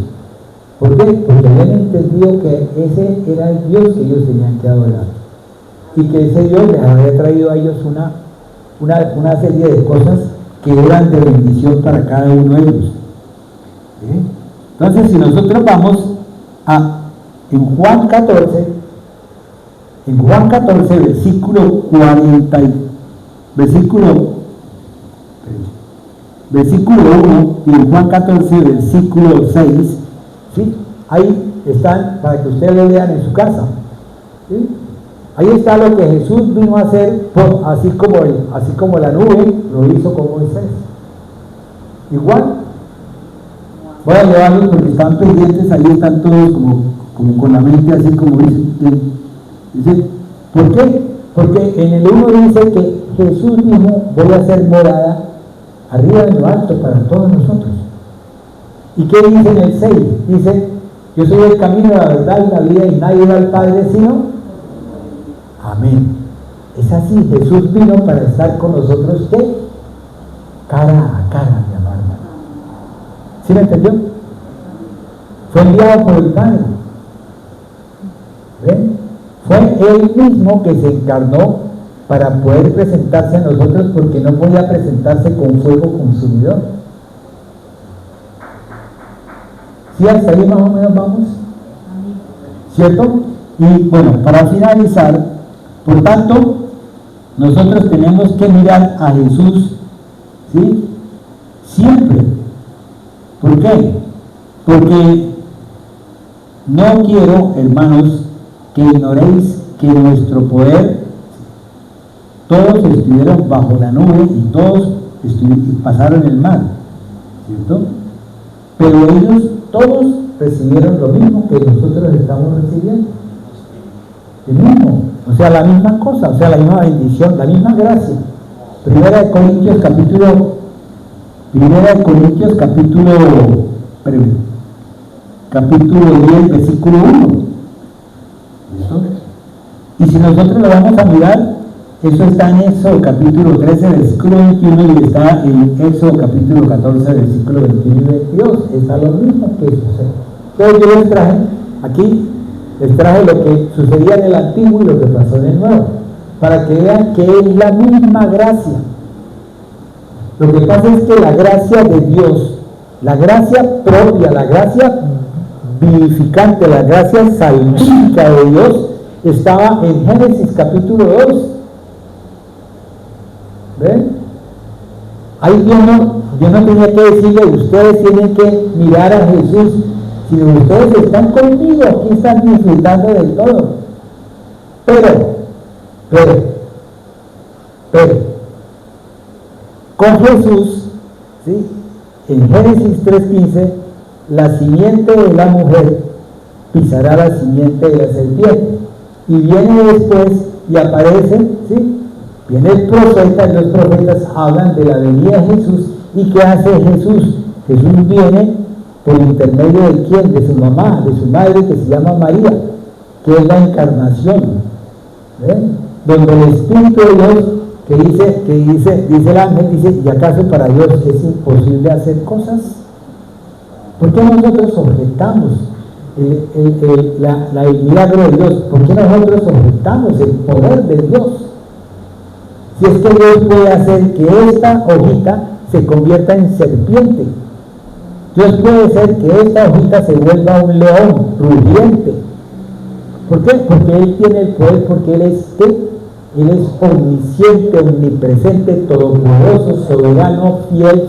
¿Por qué? Porque habían entendido que ese era el Dios que ellos tenían que adorar y que ese Dios les había traído a ellos una serie de cosas que eran de bendición para cada uno de ellos. ¿Sí? Entonces, si nosotros vamos en Juan 14, versículo 40, versículo 1, y en Juan 14, versículo 6, ¿sí? Ahí están, para que ustedes lo vean en su casa, ¿sí? Ahí está lo que Jesús vino a hacer, así como la nube lo hizo con Moisés. Igual, voy a llevarlos porque están pendientes, ahí están todos como con la mente así como dice, ¿por qué? Porque en el 1 dice que Jesús dijo, voy a hacer morada arriba de lo alto para todos nosotros. ¿Y qué dice en el 6? Dice, yo soy el camino, la verdad y la vida, y nadie va al Padre sino. Amén. Es así, Jesús vino para estar con nosotros, ¿qué? Cara a cara, mi amado hermano. ¿Sí me entendió? Fue enviado por el Padre. ¿Ven? Fue Él mismo que se encarnó para poder presentarse a nosotros, porque no podía presentarse con fuego consumidor. ¿Sí? Hasta ahí más o menos vamos, ¿cierto? Y bueno, para finalizar, por tanto, nosotros tenemos que mirar a Jesús, ¿sí? Siempre. ¿Por qué? Porque no quiero, hermanos, que ignoréis que nuestro poder, todos estuvieron bajo la nube y todos pasaron el mar, ¿cierto? Pero ellos todos recibieron lo mismo que nosotros estamos recibiendo, el mismo, o sea, la misma cosa, o sea, la misma bendición, la misma gracia. Primera de Corintios capítulo 10, versículo 1. ¿Listo? Y si nosotros lo vamos a mirar, eso está en Éxodo capítulo 13, versículo 21, y está en Éxodo capítulo 14, versículo 21 y 22. Está lo mismo que sucede. Entonces yo les traje lo que sucedía en el Antiguo y lo que pasó en el Nuevo, para que vean que es la misma gracia. Lo que pasa es que la gracia de Dios, la gracia propia, la gracia vivificante, la gracia salvífica de Dios, estaba en Génesis capítulo 2. ¿Ven? Ahí yo no tenía que decirle, ustedes tienen que mirar a Jesús, sino ustedes están conmigo, aquí están disfrutando de todo. Pero, con Jesús, ¿sí? En Génesis 3:15, la simiente de la mujer pisará la simiente de la serpiente. Y viene después y aparece, ¿sí? Viene el profeta, y los profetas hablan de la venida de Jesús. ¿Y qué hace Jesús? Jesús viene por intermedio de quién, de su mamá, de su madre, que se llama María, que es la encarnación, ¿ven? Donde el Espíritu de Dios, dice el ángel, dice, ¿y acaso para Dios es imposible hacer cosas? ¿Por qué nosotros objetamos el milagro de Dios? ¿Por qué nosotros objetamos el poder de Dios? Si es que Dios puede hacer que esta hojita se convierta en serpiente. Dios puede hacer que esta hojita se vuelva un león rugiente. ¿Por qué? Porque Él tiene el poder, porque Él es ¿qué? Él es omnisciente, omnipresente, todopoderoso, soberano, fiel.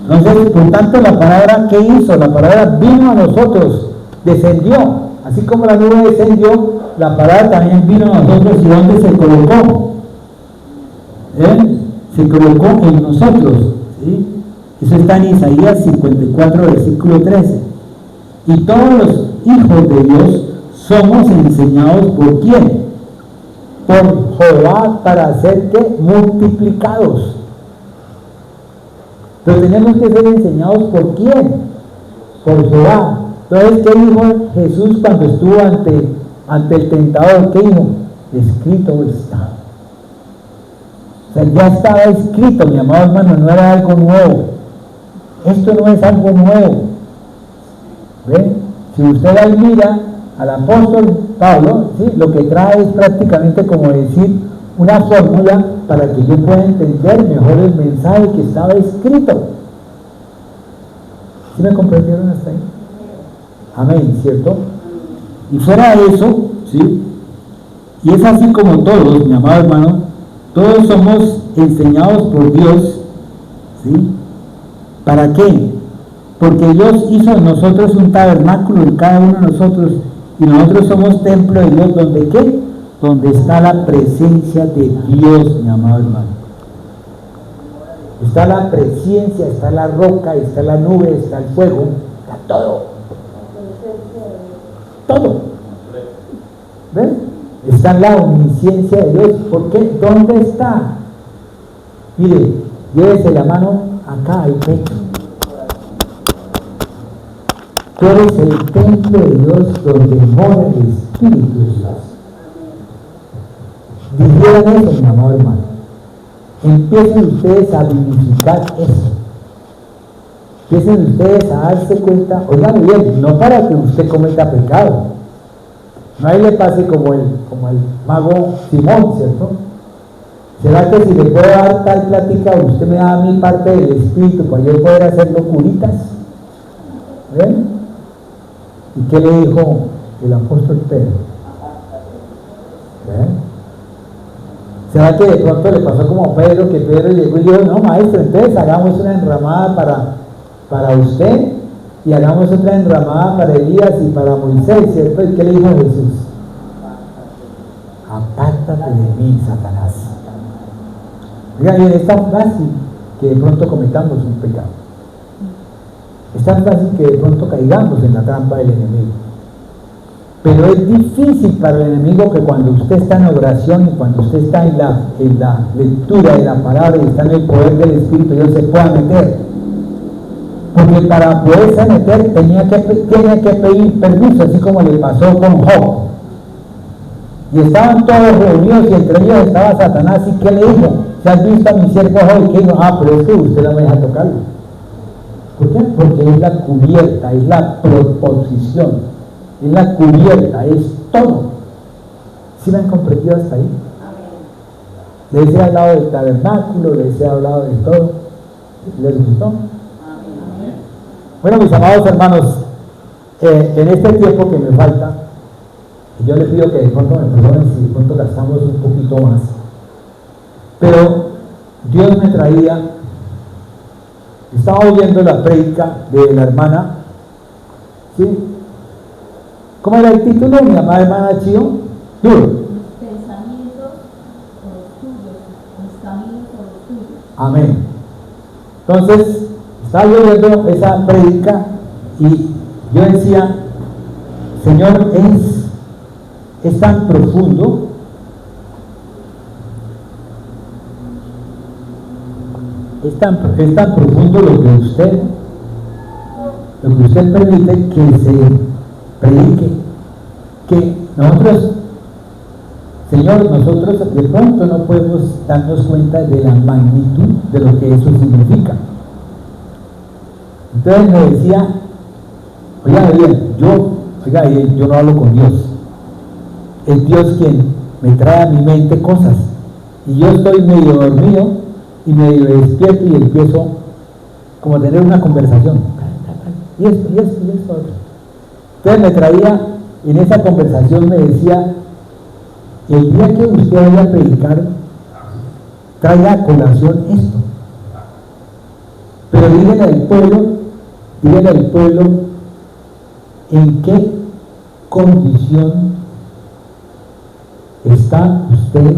Entonces, por tanto, la palabra, ¿qué hizo? La palabra vino a nosotros, descendió. Así como la nube descendió, la palabra también vino a nosotros. ¿Y dónde se colocó? Se colocó en nosotros, ¿sí? Eso está en Isaías 54, versículo 13. Y todos los hijos de Dios somos enseñados ¿por quién? Por Jehová, para ser ¿qué? Multiplicados. Pero tenemos que ser enseñados ¿por quién? Por Jehová. Entonces, ¿qué dijo Jesús cuando estuvo ante el tentador, ¿qué dijo? Escrito está. O sea, ya estaba escrito, mi amado hermano, no era algo nuevo. Esto no es algo nuevo. ¿Ven? Si usted ahí mira al apóstol Pablo, ¿sí? Lo que trae es prácticamente como decir una fórmula para que yo pueda entender mejor el mensaje que estaba escrito. ¿Sí me comprendieron hasta ahí? Amén, ¿cierto? Y fuera de eso, ¿sí? Y es así como todos, mi amado hermano, todos somos enseñados por Dios, ¿sí? ¿Para qué? Porque Dios hizo en nosotros un tabernáculo en cada uno de nosotros, y nosotros somos templo de Dios, ¿donde qué? Donde está la presencia de Dios, mi amado hermano. Está la presencia, está la roca, está la nube, está el fuego, está todo. Todo. ¿Ven? Está la omnisciencia de Dios. ¿Por qué? ¿Dónde está? Mire, llévese la mano acá al pecho. Tú eres el templo de Dios donde mora el Espíritu de Dios. Dijeran eso, mi amado hermano. Empiecen ustedes a vivificar eso. Empiecen ustedes a darse cuenta, oigan bien, no para que usted cometa pecado. No ahí le pase como el mago Simón, ¿cierto? ¿Será que si le puedo dar tal plática, usted me da a mí parte del Espíritu para yo poder hacer locuritas? ¿Ven? ¿Y qué le dijo el apóstol Pedro? ¿Ven? ¿Será que de pronto le pasó como a Pedro, que Pedro llegó y dijo, no maestro, entonces hagamos una enramada para usted y hagamos otra enramada para Elías y para Moisés, ¿cierto? ¿Y qué le dijo Jesús? Apártate de mí, Satanás. Oigan bien, es tan fácil que de pronto cometamos un pecado. Es tan fácil que de pronto caigamos en la trampa del enemigo. Pero es difícil para el enemigo que cuando usted está en oración y cuando usted está en la lectura de la palabra y está en el poder del Espíritu, Dios se pueda meter. Porque para poderse meter tenía que pedir permiso, así como le pasó con Job. Y estaban todos reunidos y entre ellos estaba Satanás. ¿Y qué le dijo? ¿Se has visto a mi siervo Job? Y que dijo, pero es que usted no me deja tocarlo. ¿Por qué? Porque es la cubierta, es la proposición. Es la cubierta, es todo. ¿Sí me han comprendido hasta ahí? Amén. Les he hablado del tabernáculo, les he hablado de todo. ¿Les gustó? Amén. Bueno, mis amados hermanos, en este tiempo que me falta, yo les pido que de pronto me perdonen si de pronto gastamos un poquito más. Pero Dios me traía, estaba oyendo la prédica de la hermana, ¿sí? ¿Cómo era el título, mi amada hermana Chío? Duro. Mis pensamientos son los tuyos, mis caminos son los tuyos. Amén. Entonces, estaba yo viendo esa prédica y yo decía, Señor, es tan profundo, es tan profundo lo que usted permite que se predique, que nosotros, Señor, nosotros de pronto no podemos darnos cuenta de la magnitud de lo que eso significa. Entonces me decía, oiga bien, yo no hablo con Dios, es Dios quien me trae a mi mente cosas, y yo estoy medio dormido y medio despierto y empiezo como a tener una conversación, y esto, otro. Entonces me traía, en esa conversación me decía, el día que usted vaya a predicar, traiga a colación esto. Pero dígale al pueblo en qué condición está usted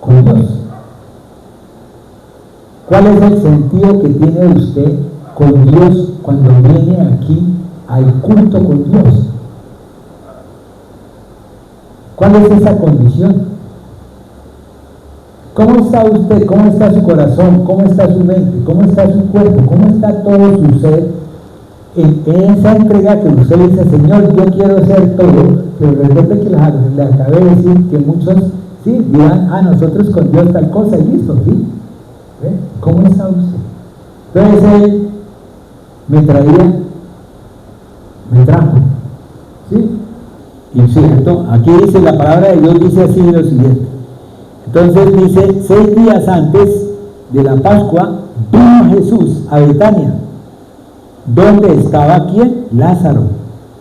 con Dios. ¿Cuál es el sentido que tiene usted con Dios cuando viene aquí al culto con Dios? ¿Cuál es esa condición? ¿Cómo está usted? ¿Cómo está su corazón? ¿Cómo está su mente? ¿Cómo está su cuerpo? ¿Cómo está todo su ser en esa entrega que usted le dice, Señor, yo quiero ser todo, pero recuerde que le acabé de decir que muchos, sí, dirán, nosotros con Dios tal cosa y listo, ¿sí? ¿Ve? ¿Cómo está usted? Entonces él me trajo, ¿sí? Y cierto, aquí dice, la palabra de Dios dice así lo siguiente. Entonces dice, 6 días antes de la Pascua, vino Jesús a Betania, donde estaba ¿quién? Lázaro,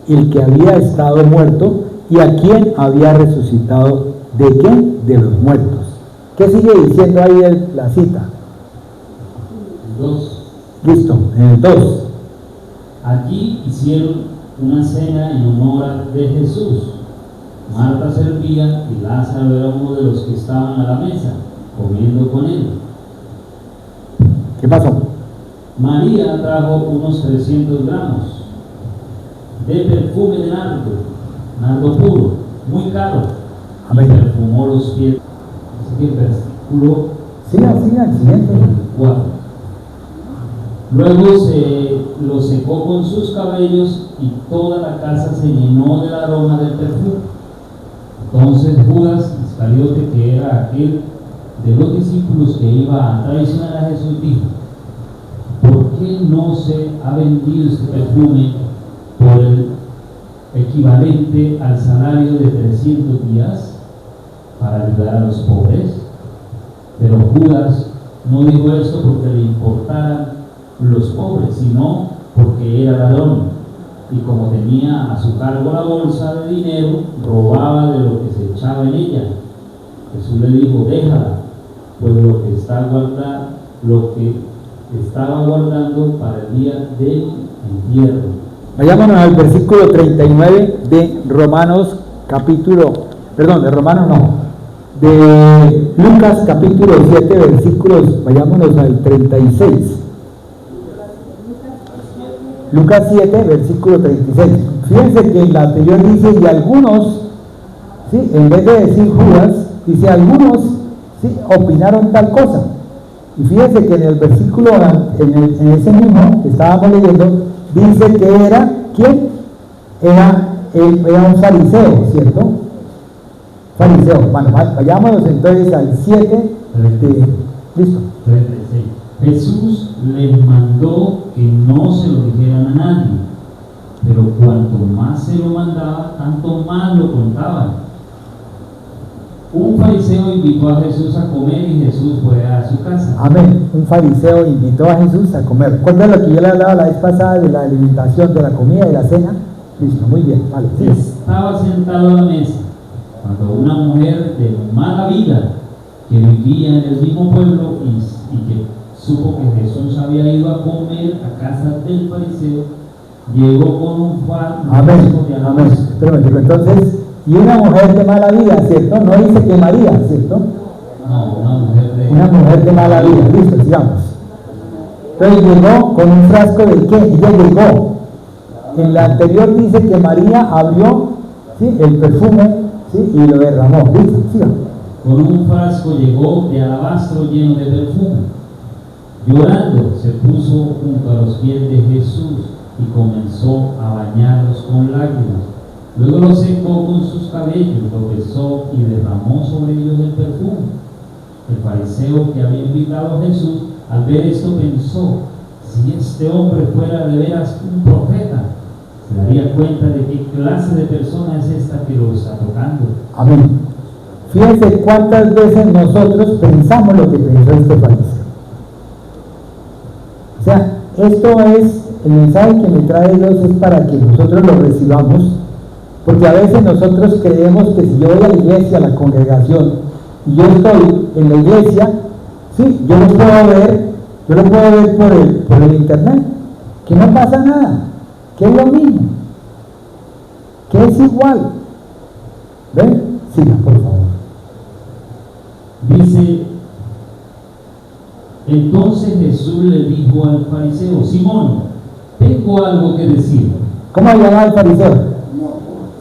el que había estado muerto y a quien había resucitado. ¿De qué? De los muertos. ¿Qué sigue diciendo ahí la cita? 2. Listo, en el 2. Allí hicieron una cena en honor de Jesús. Marta servía y Lázaro era uno de los que estaban a la mesa, comiendo con él. ¿Qué pasó? María trajo unos 300 gramos de perfume de nardo puro, muy caro, Amén. y perfumó los pies. Así que el versículo Siga, siguiente. 4. Luego se lo secó con sus cabellos y toda la casa se llenó del aroma del perfume. Entonces Judas Iscariote, que era aquel de los discípulos que iba a traicionar a Jesús, dijo: ¿por qué no se ha vendido este perfume por el equivalente al salario de 300 días para ayudar a los pobres? Pero Judas no dijo esto porque le importaran los pobres, sino porque era ladrón, y como tenía a su cargo la bolsa de dinero, robaba de lo que se echaba en ella. Jesús le dijo: déjala, pues lo que estaba guardando para el día del entierro. Vayámonos al versículo 39 de de Lucas capítulo 7 versículos, vayámonos al 36. Lucas 7 versículo 36. Fíjense que en la anterior dice, y algunos, ¿sí? En vez de decir Judas, dice algunos, ¿sí? Opinaron tal cosa. Y fíjense que en el versículo, en ese mismo que estábamos leyendo, dice que era, ¿quién? Era un fariseo, ¿cierto? Fariseo. Bueno, vayámonos entonces al 7 listo. 36. Jesús les mandó que no se lo dijeran a nadie, pero cuanto más se lo mandaba, tanto más lo contaban. Un fariseo invitó a Jesús a comer y Jesús fue a su casa. Amén. Un fariseo invitó a Jesús a comer. ¿Recuerdan lo que yo le hablaba la vez pasada de la alimentación, de la comida y la cena? Listo, muy bien, vale. Sí. Estaba sentado a la mesa cuando una mujer de mala vida que vivía en el mismo pueblo y que supo que Jesús había ido a comer a casa del fariseo, llegó con un frasco de Amén. alabastro. Espérame, entonces, y una mujer de mala vida, ¿cierto? No dice que María, ¿cierto? No, una mujer de mala vida. Listo, sigamos. Entonces llegó con un frasco de qué? Ella llegó. En la anterior dice que María abrió, ¿sí? El perfume, ¿sí? Y lo derramó. Listo, sigamos. Con un frasco llegó de alabastro lleno de perfume. Llorando se puso junto a los pies de Jesús y comenzó a bañarlos con lágrimas. Luego lo secó con sus cabellos, lo besó y derramó sobre ellos el perfume. El fariseo que había invitado a Jesús, al ver esto, pensó: si este hombre fuera de veras un profeta, se daría cuenta de qué clase de persona es esta que lo está tocando. Amén. Fíjense cuántas veces nosotros pensamos lo que pensó este fariseo. O sea, esto es, el mensaje que me trae Dios es para que nosotros lo recibamos, porque a veces nosotros creemos que si yo voy a la iglesia, a la congregación, y yo estoy en la iglesia, sí, yo lo puedo ver por el internet, que no pasa nada, que es lo mismo, que es igual. ¿Ven? Siga, por favor. Dice: entonces Jesús le dijo al fariseo: Simón, tengo algo que decir. ¿Cómo se llamaba el fariseo?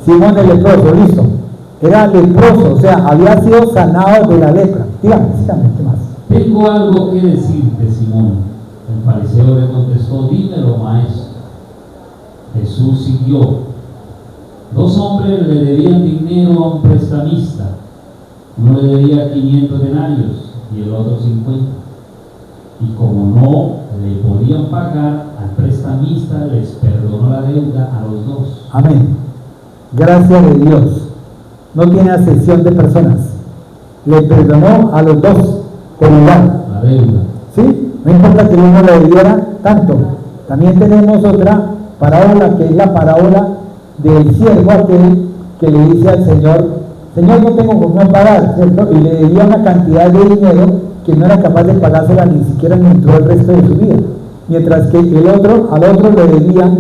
Simón el leproso, listo. Era leproso, o sea, había sido sanado de la lepra. Dígame, ¿qué más? Tengo algo que decirte, Simón. El fariseo le contestó: dímelo, maestro. Jesús siguió. 2 hombres le debían dinero a un prestamista. Uno le debía 500 denarios y el otro 50. Y como no le podían pagar, al prestamista les perdonó la deuda a los 2. Amén. Gracias de Dios. No tiene acepción de personas. Le perdonó a los 2 por igual. La deuda. ¿Sí? No importa que uno le debiera tanto. También tenemos otra parábola, que es la parábola del siervo aquel que le dice al Señor: Señor, no tengo cómo pagar, ¿cierto? Y le debía una cantidad de dinero que no era capaz de pagársela ni siquiera mientras el resto de su vida. Mientras que al otro le debía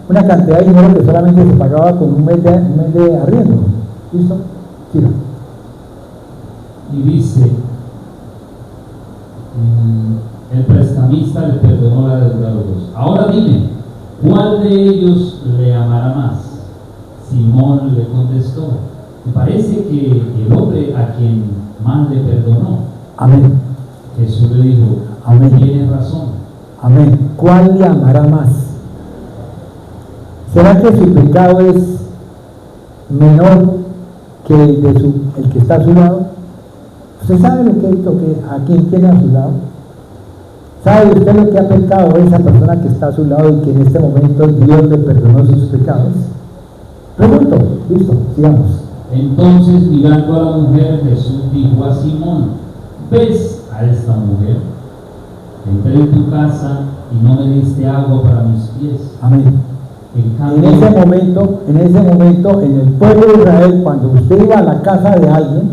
una cantidad de dinero que solamente se pagaba con un mes de arriendo. ¿Listo? Sí. Y dice, el prestamista le perdonó la deuda a los 2. Ahora dime, ¿cuál de ellos le amará más? Simón le contestó: me parece que el hombre a quien más le perdonó. Amén. Jesús le dijo: amén. Tienes razón. Amén. ¿Cuál le amará más? ¿Será que su pecado es menor que el que está a su lado? ¿Usted sabe a quién tiene a su lado? ¿Sabe usted lo que ha pecado esa persona que está a su lado y que en este momento Dios le perdonó sus pecados? Pregunto. Listo, sigamos. Entonces, mirando a la mujer, Jesús dijo a Simón: ¿ves a esta mujer? Entré en tu casa y no me diste agua para mis pies. Amén. En ese momento, en el pueblo de Israel, cuando usted iba a la casa de alguien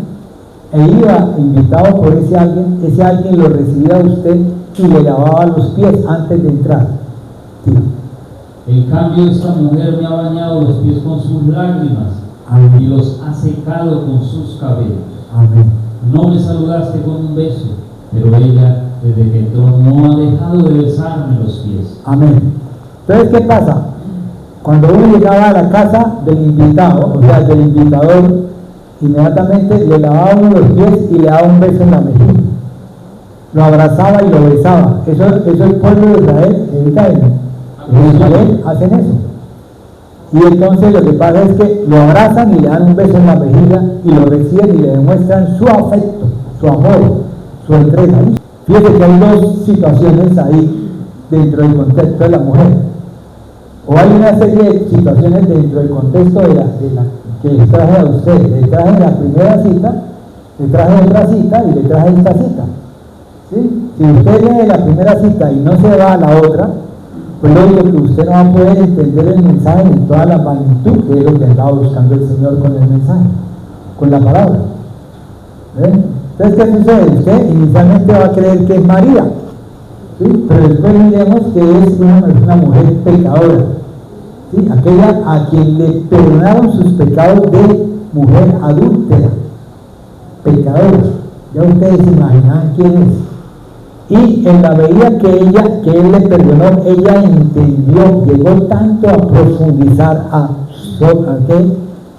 e iba invitado por ese alguien lo recibía a usted y le lavaba los pies antes de entrar. Sí. En cambio, esta mujer me ha bañado los pies con sus lágrimas. Amén. Y los ha secado con sus cabellos. Amén. No me saludaste con un beso, pero ella, desde que entró, no ha dejado de besarme los pies. Amén. Entonces, ¿qué pasa? Cuando uno llegaba a la casa del invitado, o sea, del invitador, inmediatamente le lavaba uno los pies y le daba un beso en la mejilla. Lo abrazaba y lo besaba. Eso el pueblo de Israel, en Israel hacen eso. Y entonces lo que pasa es que lo abrazan y le dan un beso en la mejilla y lo reciben y le demuestran su afecto, su amor, su entrega. Fíjense que hay 2 situaciones ahí dentro del contexto de la mujer. O hay una serie de situaciones dentro del contexto de la que les traje a ustedes. Les traje la primera cita, les traje otra cita y les traje esta cita. ¿Sí? Si usted lee la primera cita y no se va a la otra, pues lo digo que usted no va a poder entender el mensaje en toda la magnitud que es lo que andaba buscando el Señor con el mensaje, con la palabra. Entonces, ¿qué sucede? Usted inicialmente va a creer que es María, ¿sí? Pero después diremos que es una mujer pecadora, ¿sí? Aquella a quien le perdonaron sus pecados de mujer adúltera, pecadora. Ya ustedes se imaginan quién es. Y en la medida que él le perdonó, ella entendió, llegó tanto a profundizar,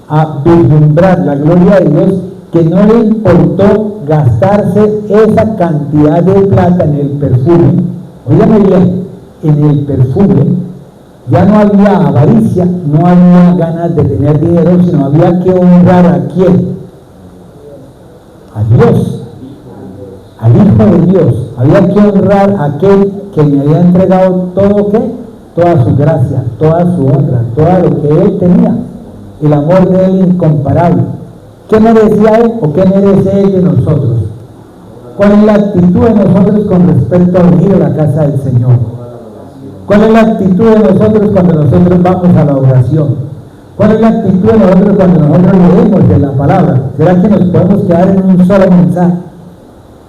a vislumbrar la gloria de Dios, que no le importó gastarse esa cantidad de plata en el perfume. Óigame bien, en el perfume ya no había avaricia, no había ganas de tener dinero, sino había que honrar a quién, a Dios, al Hijo de Dios. Había que honrar a aquel que le había entregado todo, ¿qué? Toda su gracia, toda su honra, todo lo que él tenía, el amor de él incomparable. ¿Qué merecía él o qué merece él de nosotros? ¿Cuál es la actitud de nosotros con respecto a venir a la casa del Señor? ¿Cuál es la actitud de nosotros cuando nosotros vamos a la oración? ¿Cuál es la actitud de nosotros cuando nosotros leemos de la palabra? ¿Será que nos podemos quedar en un solo mensaje?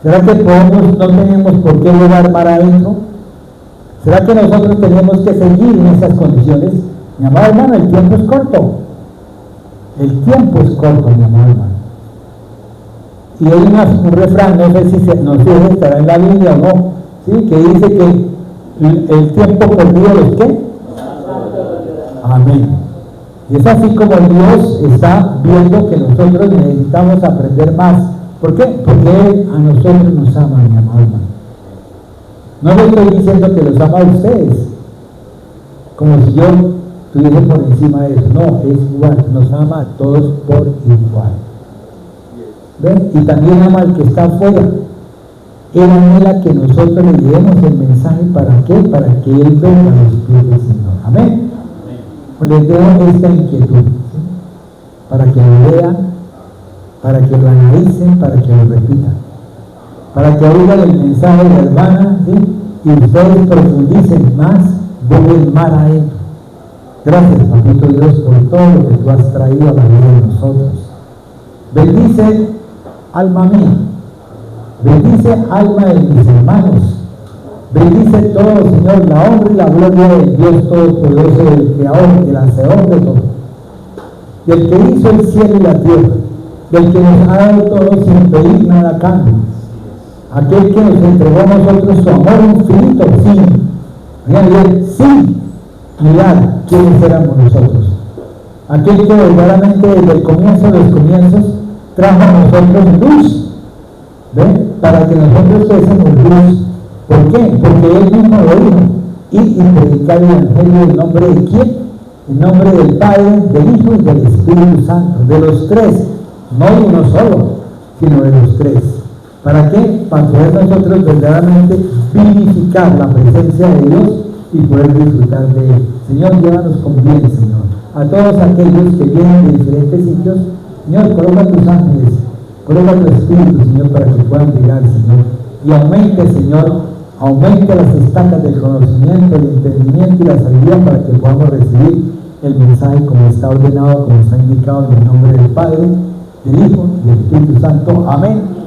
¿Será que no tenemos por qué llegar para adentro? ¿Será que nosotros tenemos que seguir en esas condiciones? Mi amado hermano, el tiempo es corto. El tiempo es corto, mi amado hermano. Y hay un refrán, no sé si estará en la Biblia o no, ¿sí? Que dice que el tiempo perdido es ¿qué? Amén. Y es así como Dios está viendo que nosotros necesitamos aprender más. ¿Por qué? Porque Él a nosotros nos ama, mi amado hermano. No le estoy diciendo que los ama a ustedes, como si yo estuviese por encima de eso. No, es igual, nos ama a todos por igual. ¿Ven? Y también ama al que está afuera. Él anhela que nosotros le llevemos el mensaje. ¿Para qué? Para que Él venga a los pies del Señor. Amén. Les dejo esta inquietud, ¿sí? Para que lo vean, para que lo analicen, para que lo repitan, para que oigan el mensaje de la hermana, ¿sí? Y ustedes profundicen más, vuelven más a Él. Gracias, papito Dios, por todo lo que tú has traído a la vida de nosotros. Bendice, alma mía. Bendice, alma de mis hermanos. Bendice todo, Señor, la honra y la gloria del Dios Todopoderoso, del Creador, el hacedor de todo, del que hizo el cielo y la tierra, del que nos ha dado todo sin pedir nada a cambio, aquel que nos entregó a nosotros su amor infinito, sin mirar quiénes éramos nosotros, aquel que verdaderamente desde el comienzo de los comienzos trajo a nosotros luz, ¿ven? Para que nosotros fuésemos luz. ¿Por qué? Porque Él mismo lo dijo, y predicar el Evangelio en nombre de ¿quién? En nombre del Padre, del Hijo y del Espíritu Santo, de los tres, no de uno solo, sino de los tres. ¿Para qué? Para poder nosotros verdaderamente vivificar la presencia de Dios y poder disfrutar de Él. Señor, llévanos con bien, Señor. A todos aquellos que vienen de diferentes sitios, Señor, coloca tus ángeles, coloca tu Espíritu, Señor, para que puedan llegar, Señor. Y aumente, Señor, aumente las estacas del conocimiento, el entendimiento y la sabiduría para que podamos recibir el mensaje como está ordenado, como está indicado en el nombre del Padre, del Hijo y del Espíritu Santo. Amén.